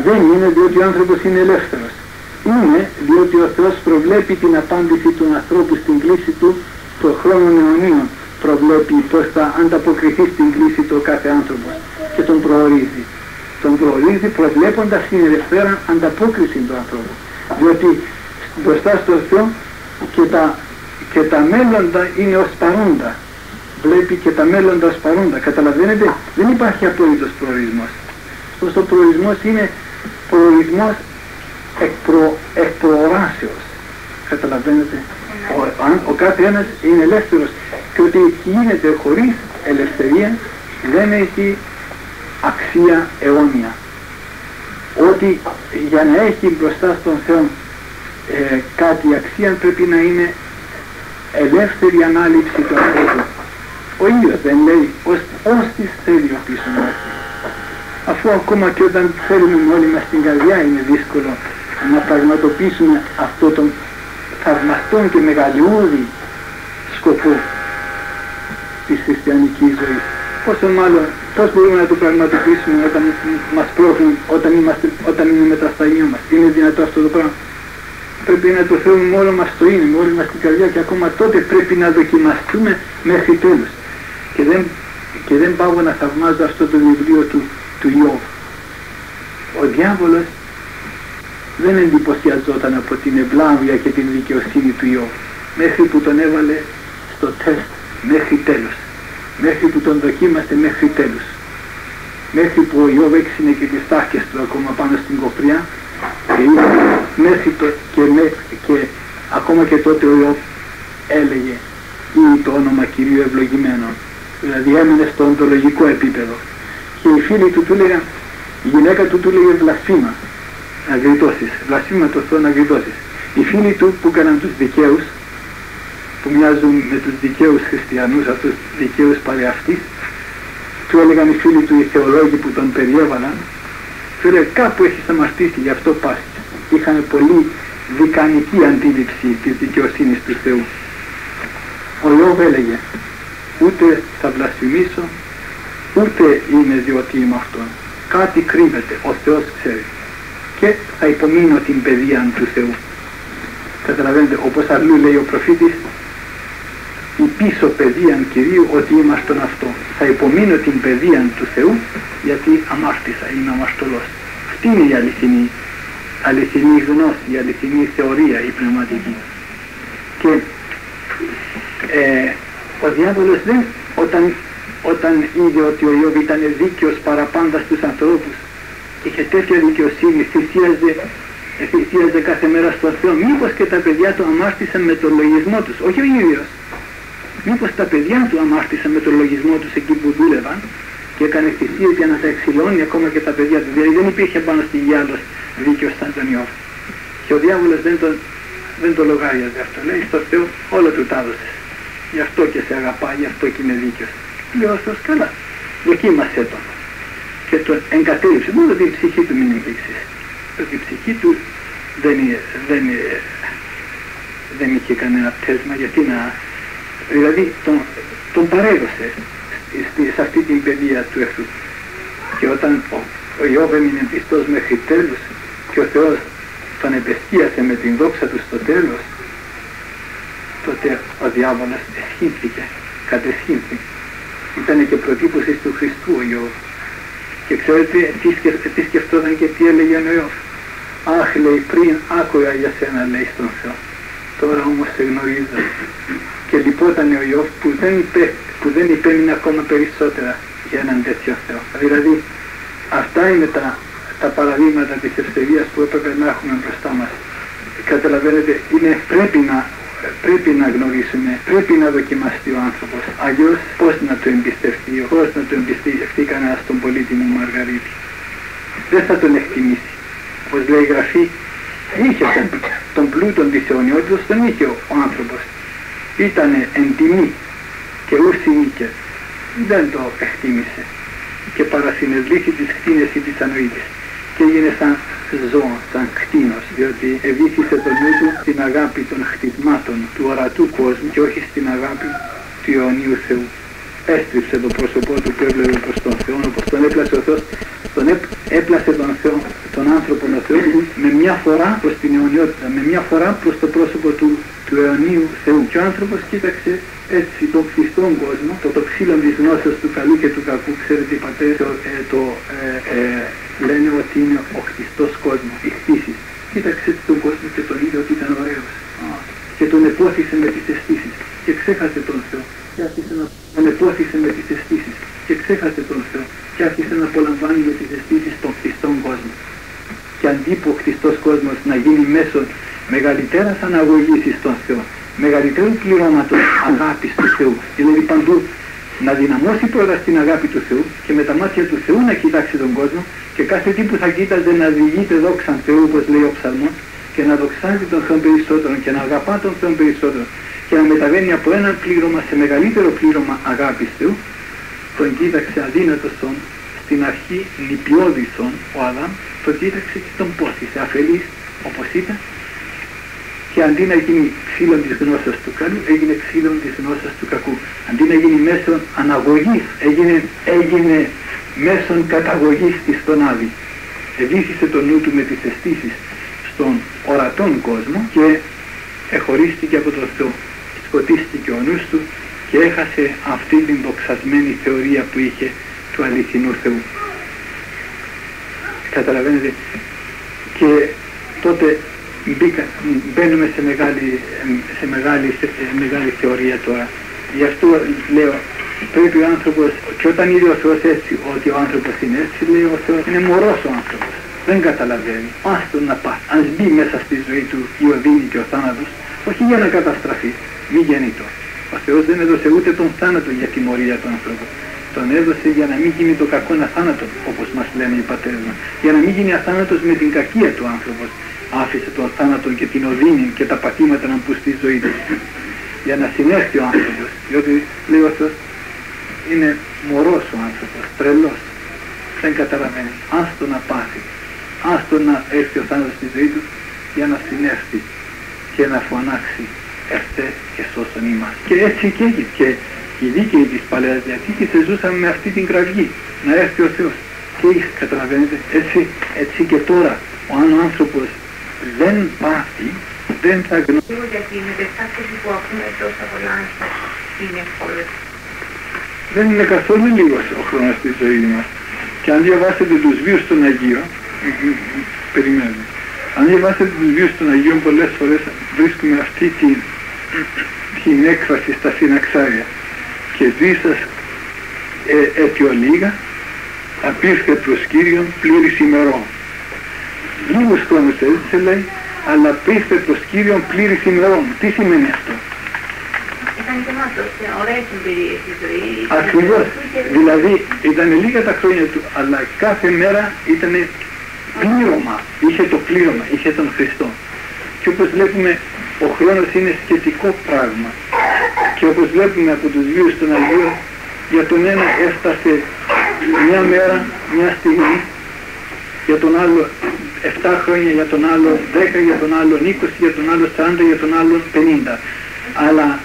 Speaker 1: Δεν είναι διότι ο άνθρωπος είναι ελεύθερος. Είναι διότι ο Θεός προβλέπει την απάντηση του ανθρώπου στην κλίση του των χρόνων αιωνίων. Προβλέπει πως θα ανταποκριθεί στην κλίση του κάθε άνθρωπος και τον προορίζει. Τον προορίζει προβλέποντας την ελευθέρα ανταπόκριση του ανθρώπου. Διότι μπροστά στον Θεό και τα μέλλοντα είναι ως παρόντα. Βλέπει και τα μέλλοντα ως παρόντα. Καταλαβαίνετε, δεν υπάρχει απόλυτος προορισμός. Αυτός ο προορισμός είναι προορισμός εκ προοράσεως. Καταλαβαίνετε, ο κάθε ένας είναι ελεύθερος και ότι γίνεται χωρίς ελευθερία δεν έχει αξία αιώνια. Ότι για να έχει μπροστά στον Θεό κάτι αξία πρέπει να είναι ελεύθερη ανάληψη του ανθρώπου. Ο ίδιος δεν λέει ως της θέλει ο πίσω μας. Αφού ακόμα και όταν θέλουμε όλοι μας στην καρδιά είναι δύσκολο να πραγματοποιήσουμε αυτό τον θαυμαστόν και μεγαλειώδη σκοπό της χριστιανικής ζωής. Πόσο μάλλον, πώς μπορούμε να το πραγματοποιήσουμε όταν μας πρόχνουν, όταν είναι με τα σταγνιά μας. Είναι δυνατό αυτό το πράγμα. Πρέπει να το θέλουμε με όλο μας το είναι, με όλη μας την καρδιά και ακόμα τότε πρέπει να δοκιμαστούμε μέχρι τέλους. Και δεν πάω να θαυμάζω αυτό το βιβλίο του Ιώβ. Ο διάβολος δεν εντυπωσιαζόταν από την ευλάβεια και την δικαιοσύνη του Ιώβ μέχρι που τον έβαλε στο τεστ μέχρι τέλους, μέχρι που τον δοκίμασε μέχρι τέλους, μέχρι που ο Ιώβ έξινε και τις τάχκες του ακόμα πάνω στην κοπριά και είπε μέχρι και ακόμα και τότε ο Ιώβ έλεγε ή το όνομα Κυρίου ευλογημένο, δηλαδή έμεινε στο οντολογικό επίπεδο και οι φίλοι του λέγαν, η γυναίκα του λέγε βλασφήμα να γλιτώσεις, βλασφήμα το Θεό να γλιτώσεις. Οι φίλοι του που έκαναν τους δικαίους, που μοιάζουν με τους δικαίους χριστιανούς, αυτούς τους δικαίους παρεαυτείς, του έλεγαν οι φίλοι του, οι θεολόγοι που τον περιέβαλαν, του έλεγαν κάπου έχεις αμαρτήσει, γι' αυτό πας. Είχαν πολύ δικανική αντίληψη της δικαιοσύνης του Θεού. Ο Ιώβ έλεγε, ούτε θα βλασφημίσω, ούτε είναι διότι είμαι αυτόν. Κάτι κρύβεται, ο Θεός ξέρει. Και θα υπομείνω την παιδεία του Θεού. Καταλαβαίνετε, όπως αλλού λέει ο προφήτης, η πίσω παιδεία Κυρίου ότιήμαστον αυτό. Θα υπομείνω την παιδεία του Θεού γιατί αμάρτησα, είμαι αμαρτωλός. Αυτή είναι η αληθινή γνώση, η αληθινή θεωρία, η πνευματική. Και ο διάβολος δεν, όταν είδε ότι ο Ιώβ ήταν δίκαιος παραπάντα στους ανθρώπους, είχε τέτοια δικαιοσύνη, θυσίαζε κάθε μέρα στον Θεό, μήπως και τα παιδιά του αμάρτησαν με τον λογισμό τους, όχι ο ίδιος. Μήπως τα παιδιά του αμάρτησαν με τον λογισμό τους εκεί που δούλευαν και έκανε θυσίες για να τα εξηλώνει ακόμα και τα παιδιά του. Δηλαδή δεν υπήρχε πάνω στη γη άλλος δίκαιος σαν τον Ιώβ. Και ο διάβολος δεν το λογάριαζε αυτό. Λέει στο Θεό όλο του τα έδωσες. Γι' αυτό και σε αγαπάει, γι' αυτό και είναι δίκαιος. Λέω ο Θεός καλά, δοκίμασέ τον. Και τον εγκατέλειψε. Μόνο την ψυχή του μην εμπλήξεις. Ότι η ψυχή του δεν είχε κανένα πτέσμα, γιατί να... Δηλαδή τον παρέδωσε σε αυτή την παιδεία του εχθρού. Και όταν ο Ιώβ έμεινε πιστός μέχρι τέλους και ο Θεός τον επεστίασε με την δόξα του στο τέλος, τότε ο διάβολος εσχύνθηκε, κατεσχύνθηκε. Ήταν και προτύπωση του Χριστού ο Ιώβ. Και ξέρετε τι σκεφτόταν και τι έλεγε ο Ιώβ. Αχ, λέει, πριν άκουγα για σένα, λέει στον Θεό. Τώρα όμως σε γνωρίζω. Και λυπόταν ο Ιώβ που δεν υπέμεινε ακόμα περισσότερα για έναν τέτοιο Θεό. Δηλαδή αυτά είναι τα παραδείγματα της ελευθερίας που έπρεπε να έχουμε μπροστά μας. Καταλαβαίνετε, πρέπει να γνωρίσουμε, πρέπει να δοκιμαστεί ο άνθρωπος. Αλλιώς πώς να το εμπιστευτεί κανένας τον πολίτη μου Μαργαρίτη. δεν θα τον εκτιμήσει. Όπως λέει η Γραφή, είχε τον πλούτον της αιωνιότητας, τον είχε ο άνθρωπος. Ήτανε εν τιμή και ούσι νίκε. Δεν το εκτίμησε και παρασυνευλήθη τις κτίνες ή της ανοήτης και έγινε σαν ζώο, σαν κτίνος, διότι ευήθησε το νου του στην αγάπη των χτισμάτων του ορατού κόσμου και όχι στην αγάπη του αιωνίου Θεού. Έστριψε το πρόσωπό του που έβλεπε προς τον Θεό, όπως τον έπλασε ο Θεός, έπλασε τον Θεό, τον άνθρωπο ο Θεός με μια φορά προς την αιωνιότητα, με μια φορά προς το πρόσωπο του αιωνίου Θεού. Και ο άνθρωπος κοίταξε έτσι τον χτιστόν κόσμο, το ξύλο της γνώσεως του καλού και του κακού. Ξέρετε οι πατέρες λένε ότι είναι ο χτιστός κόσμος, οι χτίσεις. Κοίταξε τον κόσμο και τον είδε ότι ήταν ωραίος και τον επόθησε με τις αισθήσεις και ξέχασε τον Θεό και άρχισε να τον επόθησε με τις αισθήσεις και ξέχασε τον Θεό και άρχισε να απολαμβάνει με τις αισθήσεις τον χτιστόν κόσμο. Και αντί που ο χτιστός κόσμος να γίνει μέσω μεγαλύτερας αναγωγής στον Θεό, μεγαλύτερου πληρώματος αγάπης του Θεού, δηλαδή παντού να δυναμώσει πρώτα στην αγάπη του Θεού και με τα μάτια του Θεού να κοιτάξει τον κόσμο και κάθε τι που θα κοίταζε να διηγείται δόξαν Θεού, όπως λέει ο ψαλμός, και να δοξάζει τον Θεό περισσότερο και να αγαπά τον Θεό περισσότερο και να μεταβαίνει από ένα πλήρωμα σε μεγαλύτερο πλήρωμα αγάπης Θεού. Τον κοίταξε αδύνατος στην αρχή νηπιώδησον ο Αδάμ, τον κοίταξε και τον πόθησε αφελής όπως ήταν, και αντί να γίνει ξύλον της γνώσεως του καλού, έγινε ξύλον της γνώσεως του κακού. Αντί να γίνει μέσον αναγωγής, έγινε μέσον καταγωγής εις τον Άδη. Ευήθησε το νου του με τις αισθήσεις στον ορατόν κόσμο και εχωρίστηκε από τον Θεό. Σκοτίστηκε ο νους του και έχασε αυτή την δοξασμένη θεωρία που είχε του αληθινού Θεού. Καταλαβαίνετε, και τότε μπαίνουμε σε μεγάλη θεωρία τώρα. Γι' αυτό λέω, πρέπει ο άνθρωπος, και όταν είδε ο Θεός έτσι, ότι ο άνθρωπος είναι έτσι, λέει ο Θεός, είναι μωρός ο άνθρωπος, δεν καταλαβαίνει, άστον να πάει, ας μπει μέσα στη ζωή του η οδύνη και ο θάνατος, όχι για να καταστραφεί, μη γεννήτω. Ο Θεός δεν έδωσε ούτε τον θάνατο για τιμωρία του ανθρώπου. Τον έδωσε για να μην γίνει το κακό αθάνατο, όπως μας λένε οι πατέρες μας. Για να μην γίνει αθάνατος με την κακία του άνθρωπος. Άφησε τον θάνατο και την οδύνη και τα πατήματα να μπουν στη ζωή του. Για να συνέρθει ο άνθρωπος. Διότι λέει ο Θεός, είναι μωρός ο άνθρωπος, τρελός. Δεν καταλαβαίνει. Άστο να πάθει. Άστο να έρθει ο θάνατος στη ζωή του για να συνέρθει και να φωνάξει «Ερθέ και σώσον ημάς». Και έτσι και έγινε. Και οι δίκαιοι της Παλαιάς Διαθήκης ζούσαν με αυτή την κραυγή, να έρθει ο Θεός. Και καταλαβαίνετε, έτσι και τώρα, αν ο άνθρωπος δεν πάθει, δεν θα γνωρίζει.
Speaker 3: Για την μεταστάσεις που ακούμε τόσα πολλά είναι εύκολες.
Speaker 1: Δεν είναι καθόλου λίγος ο χρόνος της ζωής μας. Και αν διαβάσετε τους βίους των Αγίων, περιμένουμε. Αν διαβάσετε τους βίους των Αγίων, πολλές φορές βρίσκουμε αυτή την έκφραση στα συναξάρια. Και δίσας αιτιολίγα, απήρθε προς Κύριον πλήρης ημερών. Λίγους χρόνους έτσι λέει, αλλά απήρθε προς Κύριον πλήρης ημερών. Τι σημαίνει αυτό?
Speaker 3: Ήταν γεμάτος, ωραίες εμπειρίες στη ζωή.
Speaker 1: Ακριβώς, δηλαδή ήταν λίγα τα χρόνια του, αλλά κάθε μέρα ήταν πλήρωμα, είχε το πλήρωμα, είχε τον Χριστό. Και όπως βλέπουμε, ο χρόνος είναι σχετικό πράγμα. Και όπως βλέπουμε από τους βίους των Αγίων, για τον ένα έφτασε μια μέρα, μια στιγμή, για τον άλλο 7 χρόνια, για τον άλλο 10, για τον άλλο 20, για τον άλλο 40, για τον άλλο 50. Αλλά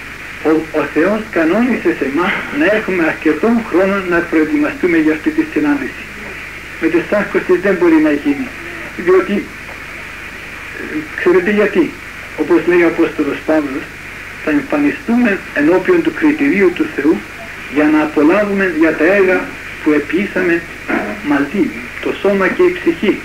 Speaker 1: ο Θεός κανόνισε σε εμάς να έχουμε αρκετόν χρόνο να προετοιμαστούμε για αυτή τη συνάντηση. Με τις άσκωσεις δεν μπορεί να γίνει, διότι ξέρετε γιατί? Όπως λέει ο Απόστολος Παύλος, θα εμφανιστούμε ενώπιον του κριτηρίου του Θεού για να απολαύουμε για τα έργα που επιήσαμε μαζί, το σώμα και η ψυχή.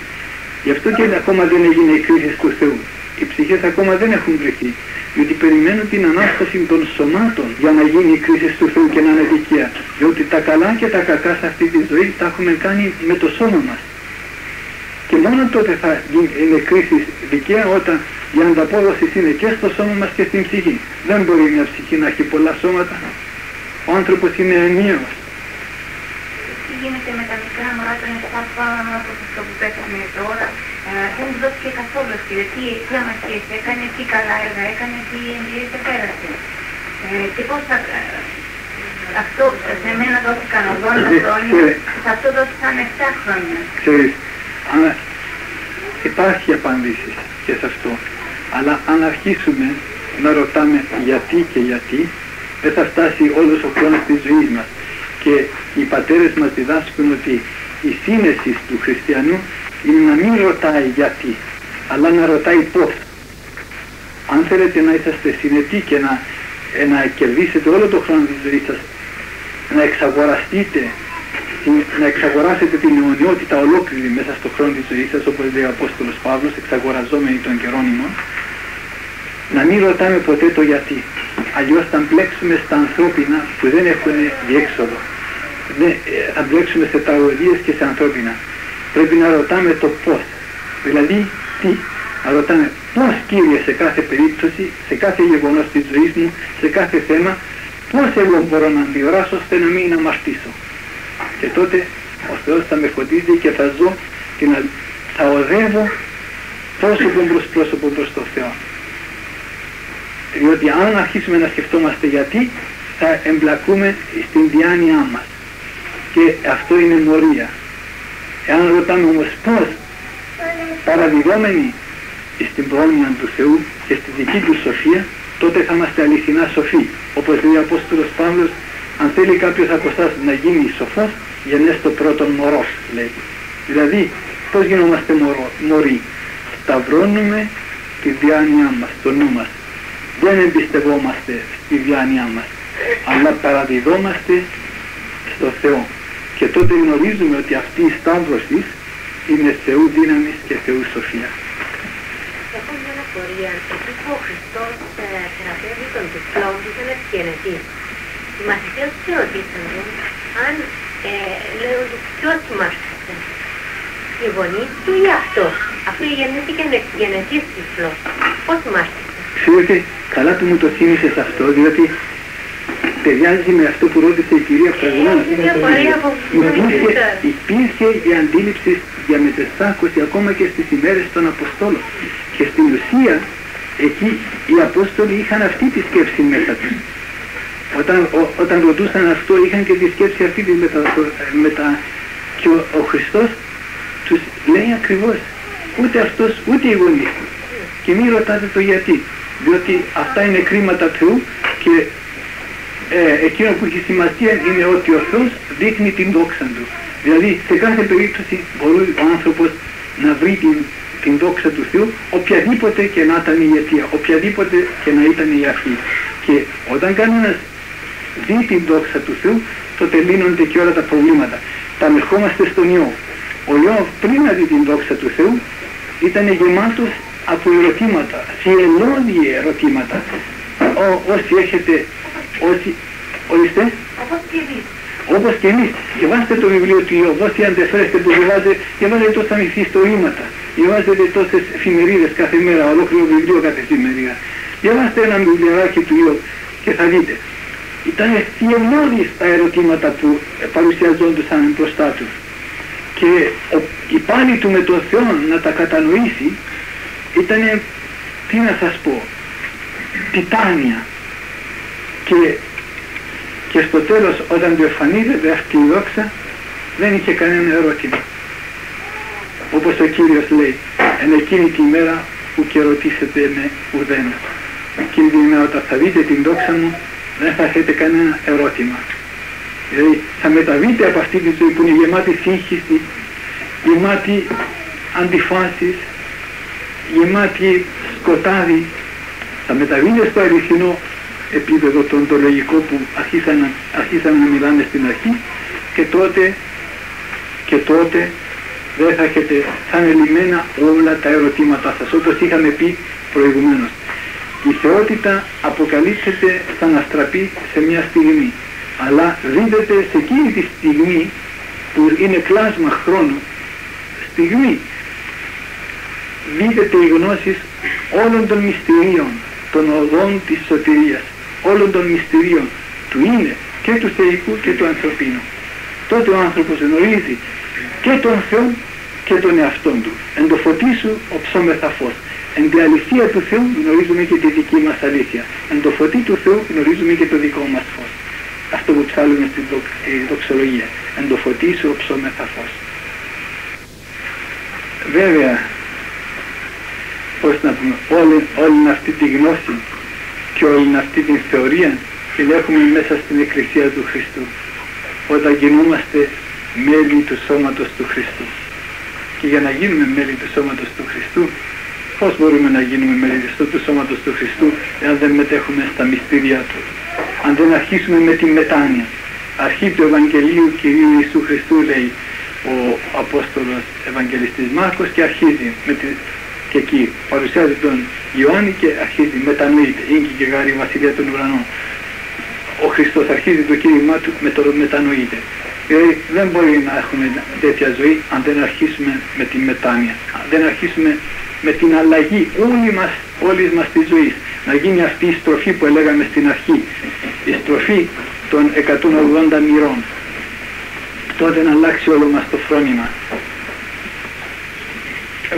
Speaker 1: Γι' αυτό και ακόμα δεν έγινε η κρίση του Θεού. Οι ψυχές ακόμα δεν έχουν βρεθεί, διότι περιμένουν την Ανάσταση των σωμάτων για να γίνει η κρίση του Θεού και να είναι δικαία. Διότι τα καλά και τα κακά σε αυτή τη ζωή τα έχουμε κάνει με το σώμα μας. Και μόνο τότε θα είναι κρίση δικαία όταν η ανταπόδοση είναι και στο σώμα μας και στην ψυχή. Δεν μπορεί μια ψυχή να έχει πολλά σώματα. Ο άνθρωπος είναι ενιαίος.
Speaker 3: Η γίνεται με τα μικρά μωρά των 7 πάνω από αυτό που πέσαμε τώρα. Δεν του δόθηκε καθόλου ευκαιρία. Τι αμαρτίες έκανε, τι καλά έργα έκανε, τι εμπειρίες επέρασε. Και πώς θα... Αυτό σε μένα δόθηκαν 80 χρόνια, σε αυτό δόθηκαν 7 χρόνια.
Speaker 1: Ξέρεις, υπάρχει απαντήσεις και σε αυτό. Αλλά αν αρχίσουμε να ρωτάμε γιατί, δεν θα φτάσει όλος ο χρόνος της ζωής μας. Και οι πατέρες μας διδάσκουν ότι η σύνεση του χριστιανού είναι να μην ρωτάει γιατί, αλλά να ρωτάει πώς. Αν θέλετε να είσαστε συνετοί και να κερδίσετε όλο το χρόνο της ζωής σας, να εξαγοράσετε την αιωνιότητα ολόκληρη μέσα στον χρόνο της ζωής σας, όπως λέει ο Απόστολος Παύλος, εξαγοραζόμενοι των καιρών ημών, να μην ρωτάμε ποτέ το γιατί. Αλλιώς θα μπλέξουμε στα ανθρώπινα που δεν έχουν διέξοδο. Θα μπλέξουμε σε τραγωδίες και σε ανθρώπινα. Πρέπει να ρωτάμε το πώς. Δηλαδή, τι. Να ρωτάμε πώς, Κύριε, σε κάθε περίπτωση, σε κάθε γεγονός της ζωής μου, σε κάθε θέμα, πώς εγώ μπορώ να αντιδράσω ώστε να μην αμαρτήσω. Και τότε ο Θεός θα με φωτίζει και θα ζω και θα οδεύω πρόσωπο προς πρόσωπο προς το Θεό. Διότι αν αρχίσουμε να σκεφτόμαστε γιατί, θα εμπλακούμε στην διάνοιά μας. Και αυτό είναι μορία. Εάν ρωτάμε όμως πώς, παραδιδόμενοι στην πρόνοια του Θεού και στη δική του σοφία, τότε θα είμαστε αληθινά σοφοί. Όπως λέει ο Απόστολος Παύλος, αν θέλει κάποιος από εσάς να γίνει σοφός, γενέστο πρώτον μωρός, λέει. Δηλαδή, πώς γινόμαστε μωροί? Σταυρώνουμε τη διάνοιά μας, το νου μας. Δεν εμπιστευόμαστε στη διάνοιά μας, αλλά παραδιδόμαστε στο Θεό. Και τότε γνωρίζουμε ότι αυτή η σταύρωση είναι Θεού δύναμης και Θεού σοφία.
Speaker 4: Έχω μια απορία. Εκεί που ο Χριστός θεραπεύει τον τυφλό που ήταν ευκαιρετής, οι μαθητές του ρωτήσανε αν λέω ποιος μάρτυσε, οι γονείς του ή αυτός, αφού γεννήθηκε γενετής τυφλός, πώς μάρτυσε?
Speaker 1: Ξέρετε, καλά που μου το θύμισες αυτό, διότι ταιριάζει με αυτό που ρώτησε η κυρία προηγουμένως. Υπήρχε η αντίληψη για μετεσάκωση ακόμα και στις ημέρες των Αποστόλων. Και στην ουσία, εκεί οι Απόστολοι είχαν αυτή τη σκέψη μέσα τους. Όταν ρωτούσαν αυτό, είχαν και τη σκέψη αυτή και ο Χριστός τους λέει ακριβώς, ούτε αυτός ούτε οι γονείς. Και μην ρωτάτε το γιατί, διότι αυτά είναι κρίματα Θεού και εκείνο που έχει σημασία είναι ότι ο Θεός δείχνει την δόξα του. Δηλαδή σε κάθε περίπτωση μπορεί ο άνθρωπος να βρει την δόξα του Θεού, οποιαδήποτε και να ήταν η αιτία, οποιαδήποτε και να ήταν η αρχή. Και όταν κανένας δει την δόξα του Θεού, τότε λύνονται και όλα τα προβλήματα. Πανερχόμαστε στον Ιώβ. Ο Ιώβ πριν να δει την δόξα του Θεού ήταν γεμάτος από ερωτήματα, θυελώδη ερωτήματα. Όσοι έχετε, ορίστε, όπως και εμείς, διαβάστε το βιβλίο του Ιώβ, όσοι αντεφρέστε που διαβάζετε τόσα μυθιστορήματα, διαβάζετε τόσες εφημερίδες κάθε μέρα, ολόκληρο βιβλίο κάθε εφημερίδα. Διαβάστε ένα βιβλιαράκι του Ιώβ και θα δείτε. Ήταν θυελώδης τα ερωτήματα που παρουσιαζόντουσαν μπροστά τους. Και η πάλη του με τον Θεό να τα κατανοήσει ήταν, τι να σας πω, τιτάνια. Και στο τέλος, όταν του εμφανίζεται αυτή η δόξα, δεν είχε κανένα ερώτημα. Όπως ο Κύριος λέει, εν εκείνη τη μέρα που και ρωτήσετε με ουδένα. Εκείνη τη μέρα όταν θα δείτε την δόξα μου, δεν θα έχετε κανένα ερώτημα. Δηλαδή θα μεταβείτε από αυτή τη ζωή που είναι γεμάτη σύγχυση, γεμάτη αντιφάσεις, γεμάτη σκοτάδι, θα μεταβείτε στο αληθινό επίπεδο το οντολογικό που αρχίσαμε να μιλάμε στην αρχή και τότε δεν θα έχετε, θα είναι λυμμένα όλα τα ερωτήματά σας, όπως είχαμε πει προηγουμένως. Η θεότητα αποκαλύπτεται σαν αστραπή σε μια στιγμή, αλλά δίδεται σε εκείνη τη στιγμή που είναι κλάσμα χρόνου, στιγμή, δίδεται η γνώση όλων των μυστηρίων, των οδών της σωτηρίας, όλων των μυστηρίων του είναι και του θεϊκού και του ανθρωπίνου. τότε ο άνθρωπος γνωρίζει και τον Θεό και τον εαυτόν του. Εν το φωτί σου οψόμεθα φως. Εν τη αληθεία του Θεού γνωρίζουμε και τη δική μας αλήθεια. Εν το φωτί του Θεού γνωρίζουμε και το δικό μας φως. Αυτό που ψάλλουμε στην δοξολογία. Εν το φωτί σου οψόμεθα φως. Βέβαια, πώς να πούμε, όλη αυτή τη γνώση και όλη αυτή την θεωρία την έχουμε μέσα στην Εκκλησία του Χριστού, όταν γινόμαστε μέλη του σώματος του Χριστού. Και για να γίνουμε μέλη του σώματος του Χριστού, πώς μπορούμε να γίνουμε μέλη του σώματος του Χριστού εάν δεν μετέχουμε στα μυστήρια Του, αν δεν αρχίσουμε με τη μετάνοια. Αρχή του Ευαγγελίου Κυρίου Ιησού Χριστού, λέει ο Απόστολος Ευαγγελιστής Μάρκος, και αρχίζει και εκεί παρουσιάζει τον Ιωάννη και αρχίζει, μετανοείται, ήγγι και γάρη βασιλεία των ουρανών. Ο Χριστός αρχίζει το κήρυγμά του με το μετανοείται. Δηλαδή δεν μπορεί να έχουμε τέτοια ζωή αν δεν αρχίσουμε με τη μετάνοια, αν δεν αρχίσουμε με την αλλαγή όλης μας της ζωής, να γίνει αυτή η στροφή που έλεγαμε στην αρχή, η στροφή των 180 μοιρών. Τότε να αλλάξει όλο μας το φρόνημα.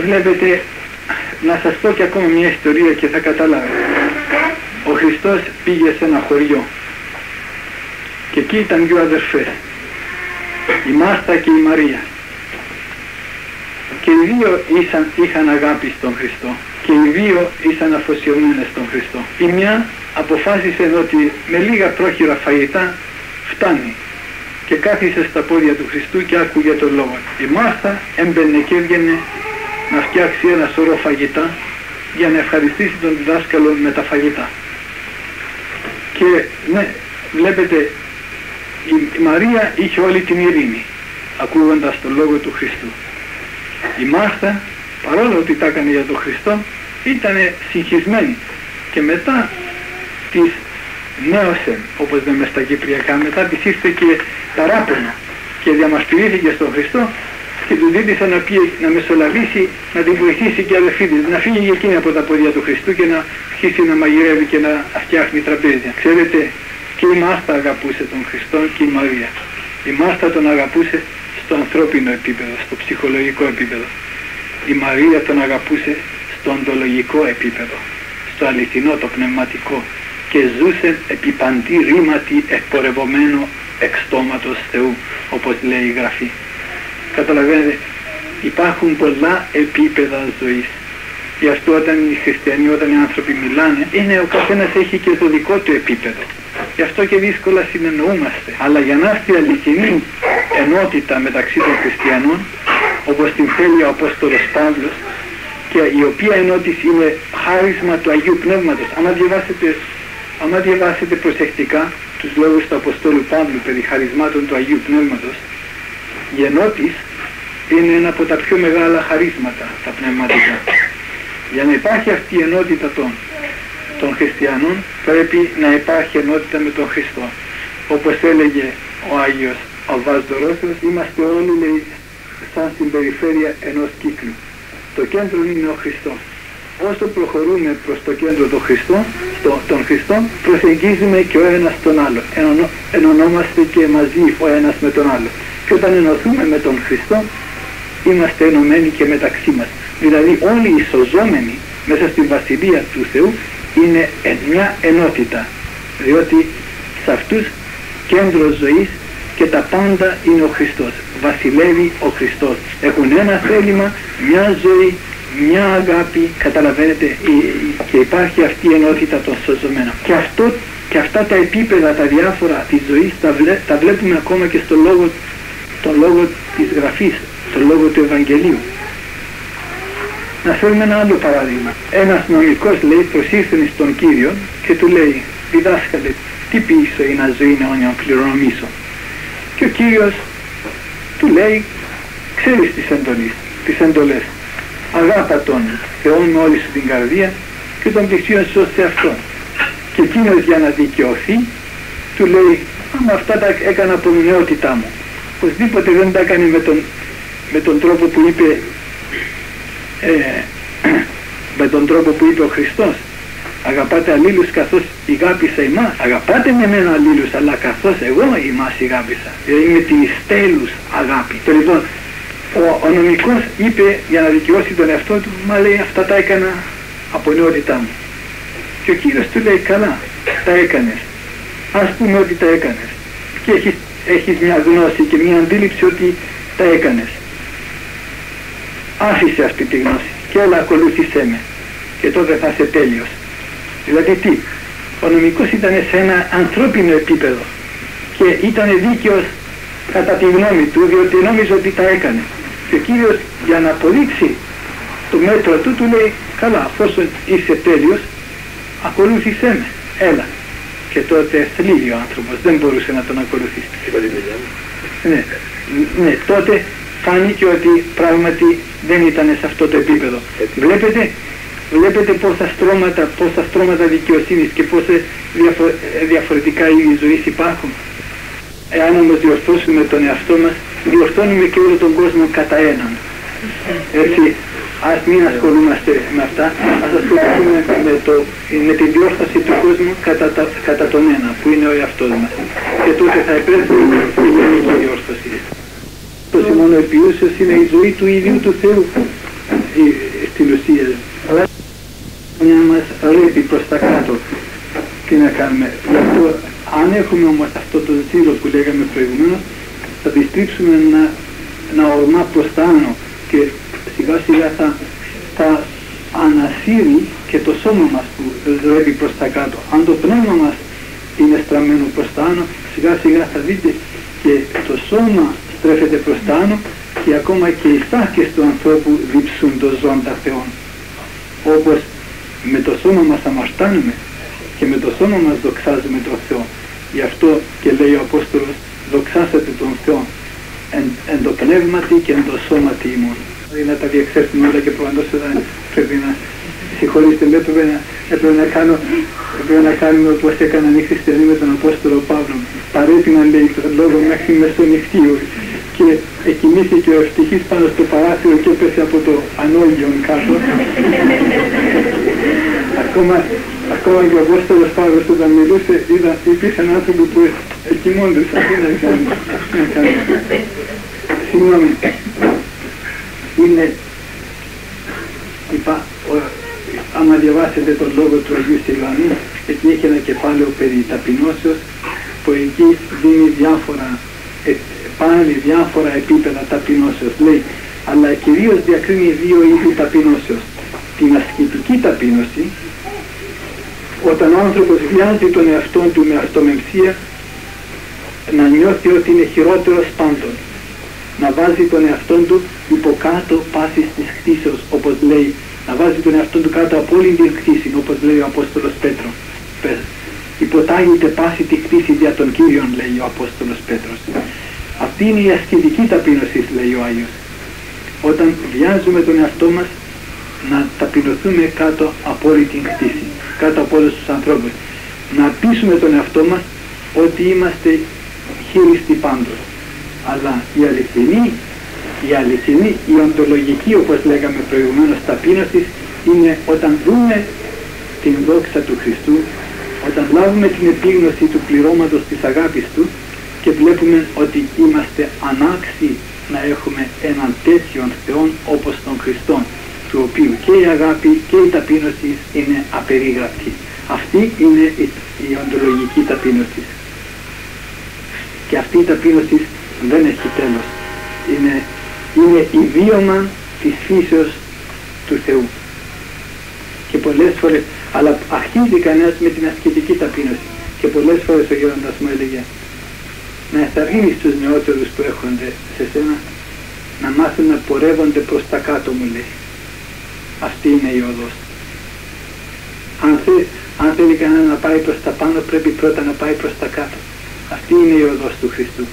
Speaker 1: Βλέπετε, να σας πω και ακόμα μια ιστορία και θα καταλάβετε. Ο Χριστός πήγε σε ένα χωριό και εκεί ήταν δύο αδερφές, η Μάρθα και η Μαρία, και οι δύο είχαν αγάπη στον Χριστό και οι δύο ήσαν αφοσιωμένες στον Χριστό. Η μια αποφάσισε ότι με λίγα πρόχειρα φαγητά φτάνει και κάθισε στα πόδια του Χριστού και άκουγε τον λόγο. Η Μάρθα έμπαινε και έβγαινε να φτιάξει ένα σωρό φαγητά για να ευχαριστήσει τον διδάσκαλο με τα φαγητά. Και ναι, βλέπετε, η Μαρία είχε όλη την ειρήνη ακούγοντας τον λόγο του Χριστού. Η Μάρθα, παρόλο ότι τα έκανε για τον Χριστό, ήταν συγχυσμένη και μετά της νέωσε, όπως λέμε στα κυπριακά, μετά της ήρθε και ταράπαινο και διαμαρτυρήθηκε στον Χριστό και του ζήτησε να μεσολαβήσει, να την βοηθήσει και αδελφή της, να φύγει και εκείνη από τα πόδια του Χριστού και να αρχίσει να μαγειρεύει και να φτιάχνει τραπέζια. Ξέρετε, και η Μάρθα αγαπούσε τον Χριστό και η Μαρία. Η Μάρθα τον αγαπούσε στο ανθρώπινο επίπεδο, στο ψυχολογικό επίπεδο. Η Μαρία τον αγαπούσε στο οντολογικό επίπεδο, στο αληθινό, το πνευματικό, και ζούσε επί παντή ρήματι εκπορευωμένο εξ στόματος Θεού, όπως λέει η Γραφή. Καταλαβαίνετε, υπάρχουν πολλά επίπεδα ζωής. Γι' αυτό όταν οι χριστιανοί, όταν οι άνθρωποι μιλάνε, ο καθένας έχει και το δικό του επίπεδο. Γι' αυτό και δύσκολα συνεννοούμαστε. Αλλά για να έρθει αληθινή ενότητα μεταξύ των χριστιανών, όπως την θέλει ο Απόστολος Παύλος, και η οποία ενότηση είναι χάρισμα του Αγίου Πνεύματος. Άμα διαβάσετε προσεκτικά τους λόγους του Αποστόλου Παύλου περί χαρισμάτων του Αγίου Πνεύματος, η ενότηση είναι ένα από τα πιο μεγάλα χαρίσματα, τα πνευματικά. Για να υπάρχει αυτή η ενότητα των χριστιανών, πρέπει να υπάρχει ενότητα με τον Χριστό. Όπως έλεγε ο Άγιος ο Βάσδωρος, είμαστε όλοι, λέει, σαν στην περιφέρεια ενός κύκλου. Το κέντρο είναι ο Χριστός. Όσο προχωρούμε προς το κέντρο των Χριστών, προσεγγίζουμε και ο ένας τον άλλο. Ενωνόμαστε και μαζί ο ένας με τον άλλο. Και όταν ενωθούμε με τον Χριστό, είμαστε ενωμένοι και μεταξύ μας. Δηλαδή όλοι οι σωζόμενοι μέσα στη Βασιλεία του Θεού είναι μια ενότητα. Διότι σε αυτούς κέντρο ζωής και τα πάντα είναι ο Χριστός. Βασιλεύει ο Χριστός. Έχουν ένα θέλημα, μια ζωή, μια αγάπη, καταλαβαίνετε, και υπάρχει αυτή η ενότητα των σωζομένων. Και αυτά τα επίπεδα, τα διάφορα της ζωής, τα βλέπουμε ακόμα και στον λόγο της Γραφής, στον λόγο του Ευαγγελίου. Να φέρουμε ένα άλλο παράδειγμα. Ένας νομικός, λέει, προσήλθεν στον Κύριο και του λέει, διδάσκαλε, τι ποιήσω ή να ζωή αιώνιον κληρονομήσω. Και ο Κύριος του λέει, ξέρεις τις εντολές. Αγάπα τον Θεόν με όλη σου την καρδία και τον πλησίον σου ως σε αυτόν. Και εκείνος για να δικαιωθεί του λέει, άμα αυτά τα έκανα από την νεότητά μου. Οπωσδήποτε δεν τα έκανε με τον τρόπο που είπε ο Χριστός. Αγαπάτε αλλήλους καθώς ηγάπησα ημάς. Αγαπάτε με εμένα αλλήλους, αλλά καθώς εγώ ημάς ηγάπησα. Δηλαδή με τη στέλους αγάπη. Το λοιπόν, ο νομικός είπε για να δικαιώσει τον εαυτό του, μα λέει αυτά τα έκανα από νεότητά μου. Και ο Κύριος του λέει, καλά, τα έκανες. Ας πούμε ότι τα έκανες. Και έχεις μια γνώση και μια αντίληψη ότι τα έκανες. Άφησε αυτή τη γνώση και έλα ακολούθησέ με. Και τότε θα είσαι τέλειος. Δηλαδή τι, ο νομικός ήταν σε ένα ανθρώπινο επίπεδο και ήταν δίκαιος κατά τη γνώμη του, διότι νόμιζε ότι τα έκανε. Και ο Κύριος για να αποδείξει το μέτρο του, του λέει, καλά, αφόσον είσαι τέλειος, ακολούθησέ με, έλα. Και τότε θλίβει ο άνθρωπος, δεν μπορούσε να τον ακολουθήσει. Ναι, τότε φάνηκε ότι πράγματι δεν ήταν σε αυτό το επίπεδο. Βλέπετε πόσα στρώματα δικαιοσύνης και πόσα διαφορετικά είδη ζωής υπάρχουν. Εάν όμως διορθώσουμε τον εαυτό μας, διορθώνουμε και όλο τον κόσμο κατά έναν. Έτσι, ας μην ασχολούμαστε με αυτά, ας ασχοληθούμε με τη διόρθωση του κόσμου κατά τον ένα, που είναι ο εαυτός μας. Και τότε θα επέλθει η γενική διόρθωση. Το μόνο επιούσιος είναι η ζωή του ίδιου του Θεού στην ουσία. Αλλά μια μας ρέπει προς τα κάτω. Τι να κάνουμε. Αυτό, αν έχουμε όμως αυτό το ζήλο που λέγαμε προηγουμένως, θα διστρίψουμε να ορμά προς τα άνω και σιγά σιγά θα ανασύρει και το σώμα μας που ρέπει προς τα κάτω. Αν το πνεύμα μας είναι στραμμένο προς τα άνω, σιγά σιγά θα δείτε και το σώμα στρέφεται προς τα άνω και ακόμα και οι σάκες του ανθρώπου διψούν το ζώντα Θεόν. Όπως με το σώμα μας αμαρτάνουμε και με το σώμα μας δοξάζουμε τον Θεό. Γι' αυτό και λέει ο Απόστολος, δοξάσατε τον Θεό εν το πνεύματι και εν το σώματι ημών. Να τα διεξέρθουμε όλα και προφανώς πρέπει να συγχωρήστε με, έπρεπε να κάνουμε όπως έκαναν οι χριστιανοί με τον Απόστολο Παύλο. Παρέτειναν, λέει, τον λόγο μέχρι μεσονυχτίου και εκοιμήθηκε ο ευτυχής πάνω στο παράθυρο και έπεσε από το ανώγιον κάτω. Ακόμα και ο Απόστολος Παύλος όταν μιλούσε, υπήρχαν άνθρωποι που εκοιμώντουσαν. Συγγνώμη. Είναι, άμα διαβάσετε τον λόγο του Αγίου Σιλβανού, εκεί έχει ένα κεφάλαιο περί ταπεινώσεως, που εκεί δίνει πάλι διάφορα επίπεδα ταπεινώσεως. Λέει, αλλά κυρίως διακρίνει δύο είδη ταπεινώσεως. Την ασκητική ταπείνωση, όταν ο άνθρωπος βιάζει τον εαυτό του με αυτομεμψία, να νιώθει ότι είναι χειρότερος πάντων, να βάζει τον εαυτό του υποκάτω πάσης της κτήσεως, όπως λέει, να βάζει τον εαυτό του κάτω από όλη την κτήση, όπως λέει ο Απόστολος Πέτρο. Υποτάγεται πάση τη κτήση δια των Κύριων, λέει ο Απόστολος Πέτρος. Αυτή είναι η ασκητική ταπείνωση, λέει ο Άγιος. Όταν βιάζουμε τον εαυτό μας να ταπεινωθούμε κάτω από όλη την κτήση, κάτω από όλους τους ανθρώπους. Να πείσουμε τον εαυτό μας ότι είμαστε χείριστοι πάντως. Αλλά η αληθινή, η οντολογική, όπως λέγαμε προηγουμένως, ταπείνωση είναι όταν δούμε την δόξα του Χριστού, όταν λάβουμε την επίγνωση του πληρώματος της αγάπης Του και βλέπουμε ότι είμαστε ανάξιοι να έχουμε έναν τέτοιον Θεόν όπως τον Χριστό, του οποίου και η αγάπη και η ταπείνωση είναι απερίγραπτη. Αυτή είναι η οντολογική ταπείνωση. Και αυτή η ταπείνωση δεν έχει τέλος. Είναι η βίωμα της φύσεως του Θεού. Και πολλές φορές, αλλά αρχίζει κανένας με την ασκητική ταπείνωση. Και πολλές φορές ο γέροντας μου έλεγε, να εθαρρύνεις τους νεότερους που έρχονται σε σένα, να μάθουν να πορεύονται προς τα κάτω, μου λέει. Αυτή είναι η οδός. Αν θέλει κανένα να πάει προς τα πάνω, πρέπει πρώτα να πάει προς τα κάτω. Αυτή είναι η οδός του Χριστού.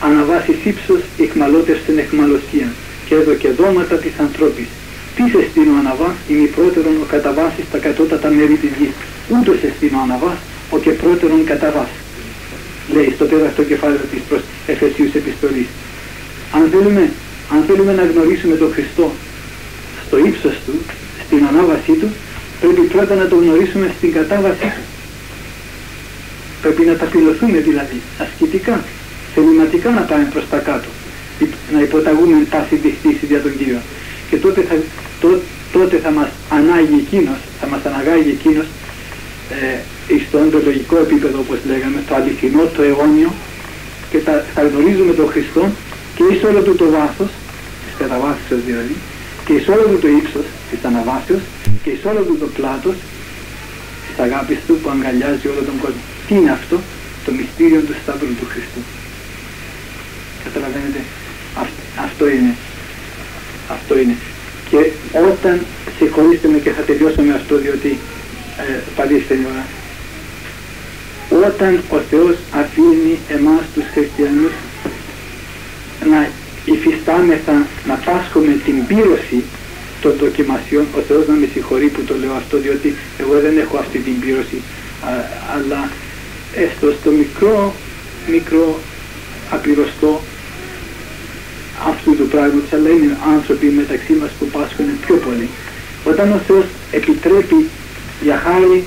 Speaker 1: Αναβάσεις ύψος εχμαλώτευσεν εχμαλωσίαν και εδώ και δώματα της ανθρώπης. Τι σε στείνω αναβάς, ημι πρώτερον ο καταβάσεις τα κατώτατα μέρη της γης. Ούτως σε στείνω αναβάς, ο και πρώτερον καταβάς. Λέει στο τέταρτο κεφάλαιο της προς Εφεσίους επιστολής. Αν θέλουμε να γνωρίσουμε τον Χριστό στο ύψος Του, στην ανάβασή Του, πρέπει πρώτα να το γνωρίσουμε στην κατάβασή του. Πρέπει να ταπειλωθούμε δηλαδή, ασκητικά, θεληματικά να πάμε προς τα κάτω, να υποταγούμε τάση τη χτίση για τον Κύριο. Και τότε θα μας ανάγει εκείνος, θα μας αναγάγει εκείνος στο οντολογικό επίπεδο, όπως λέγαμε, το αληθινό, το αιώνιο, και θα γνωρίζουμε τον Χριστό και εις όλο του το βάθος, της καταβάσεως δηλαδή, και εις όλο του το ύψος της αναβάσεως, και εις όλο του το πλάτος της αγάπης του που αγκαλιάζει όλο τον κόσμο. Τι είναι αυτό? Το μυστήριο του Σταύρου του Χριστού. Καταλαβαίνετε, αυτό είναι. Και όταν, συγχωρήστε με και θα τελειώσω με αυτό, διότι παλίστε η ώρα, όταν ο Θεός αφήνει εμάς τους χριστιανούς να υφιστάμεθα, να πάσχουμε την πύρωση των δοκιμασιών, ο Θεός να με συγχωρεί που το λέω αυτό, διότι εγώ δεν έχω αυτή την πύρωση, αλλά στο μικρό απληροστό αυτού του πράγματος, αλλά είναι άνθρωποι μεταξύ μας που πάσχουν πιο πολύ. Όταν ο Θεός επιτρέπει για χάρη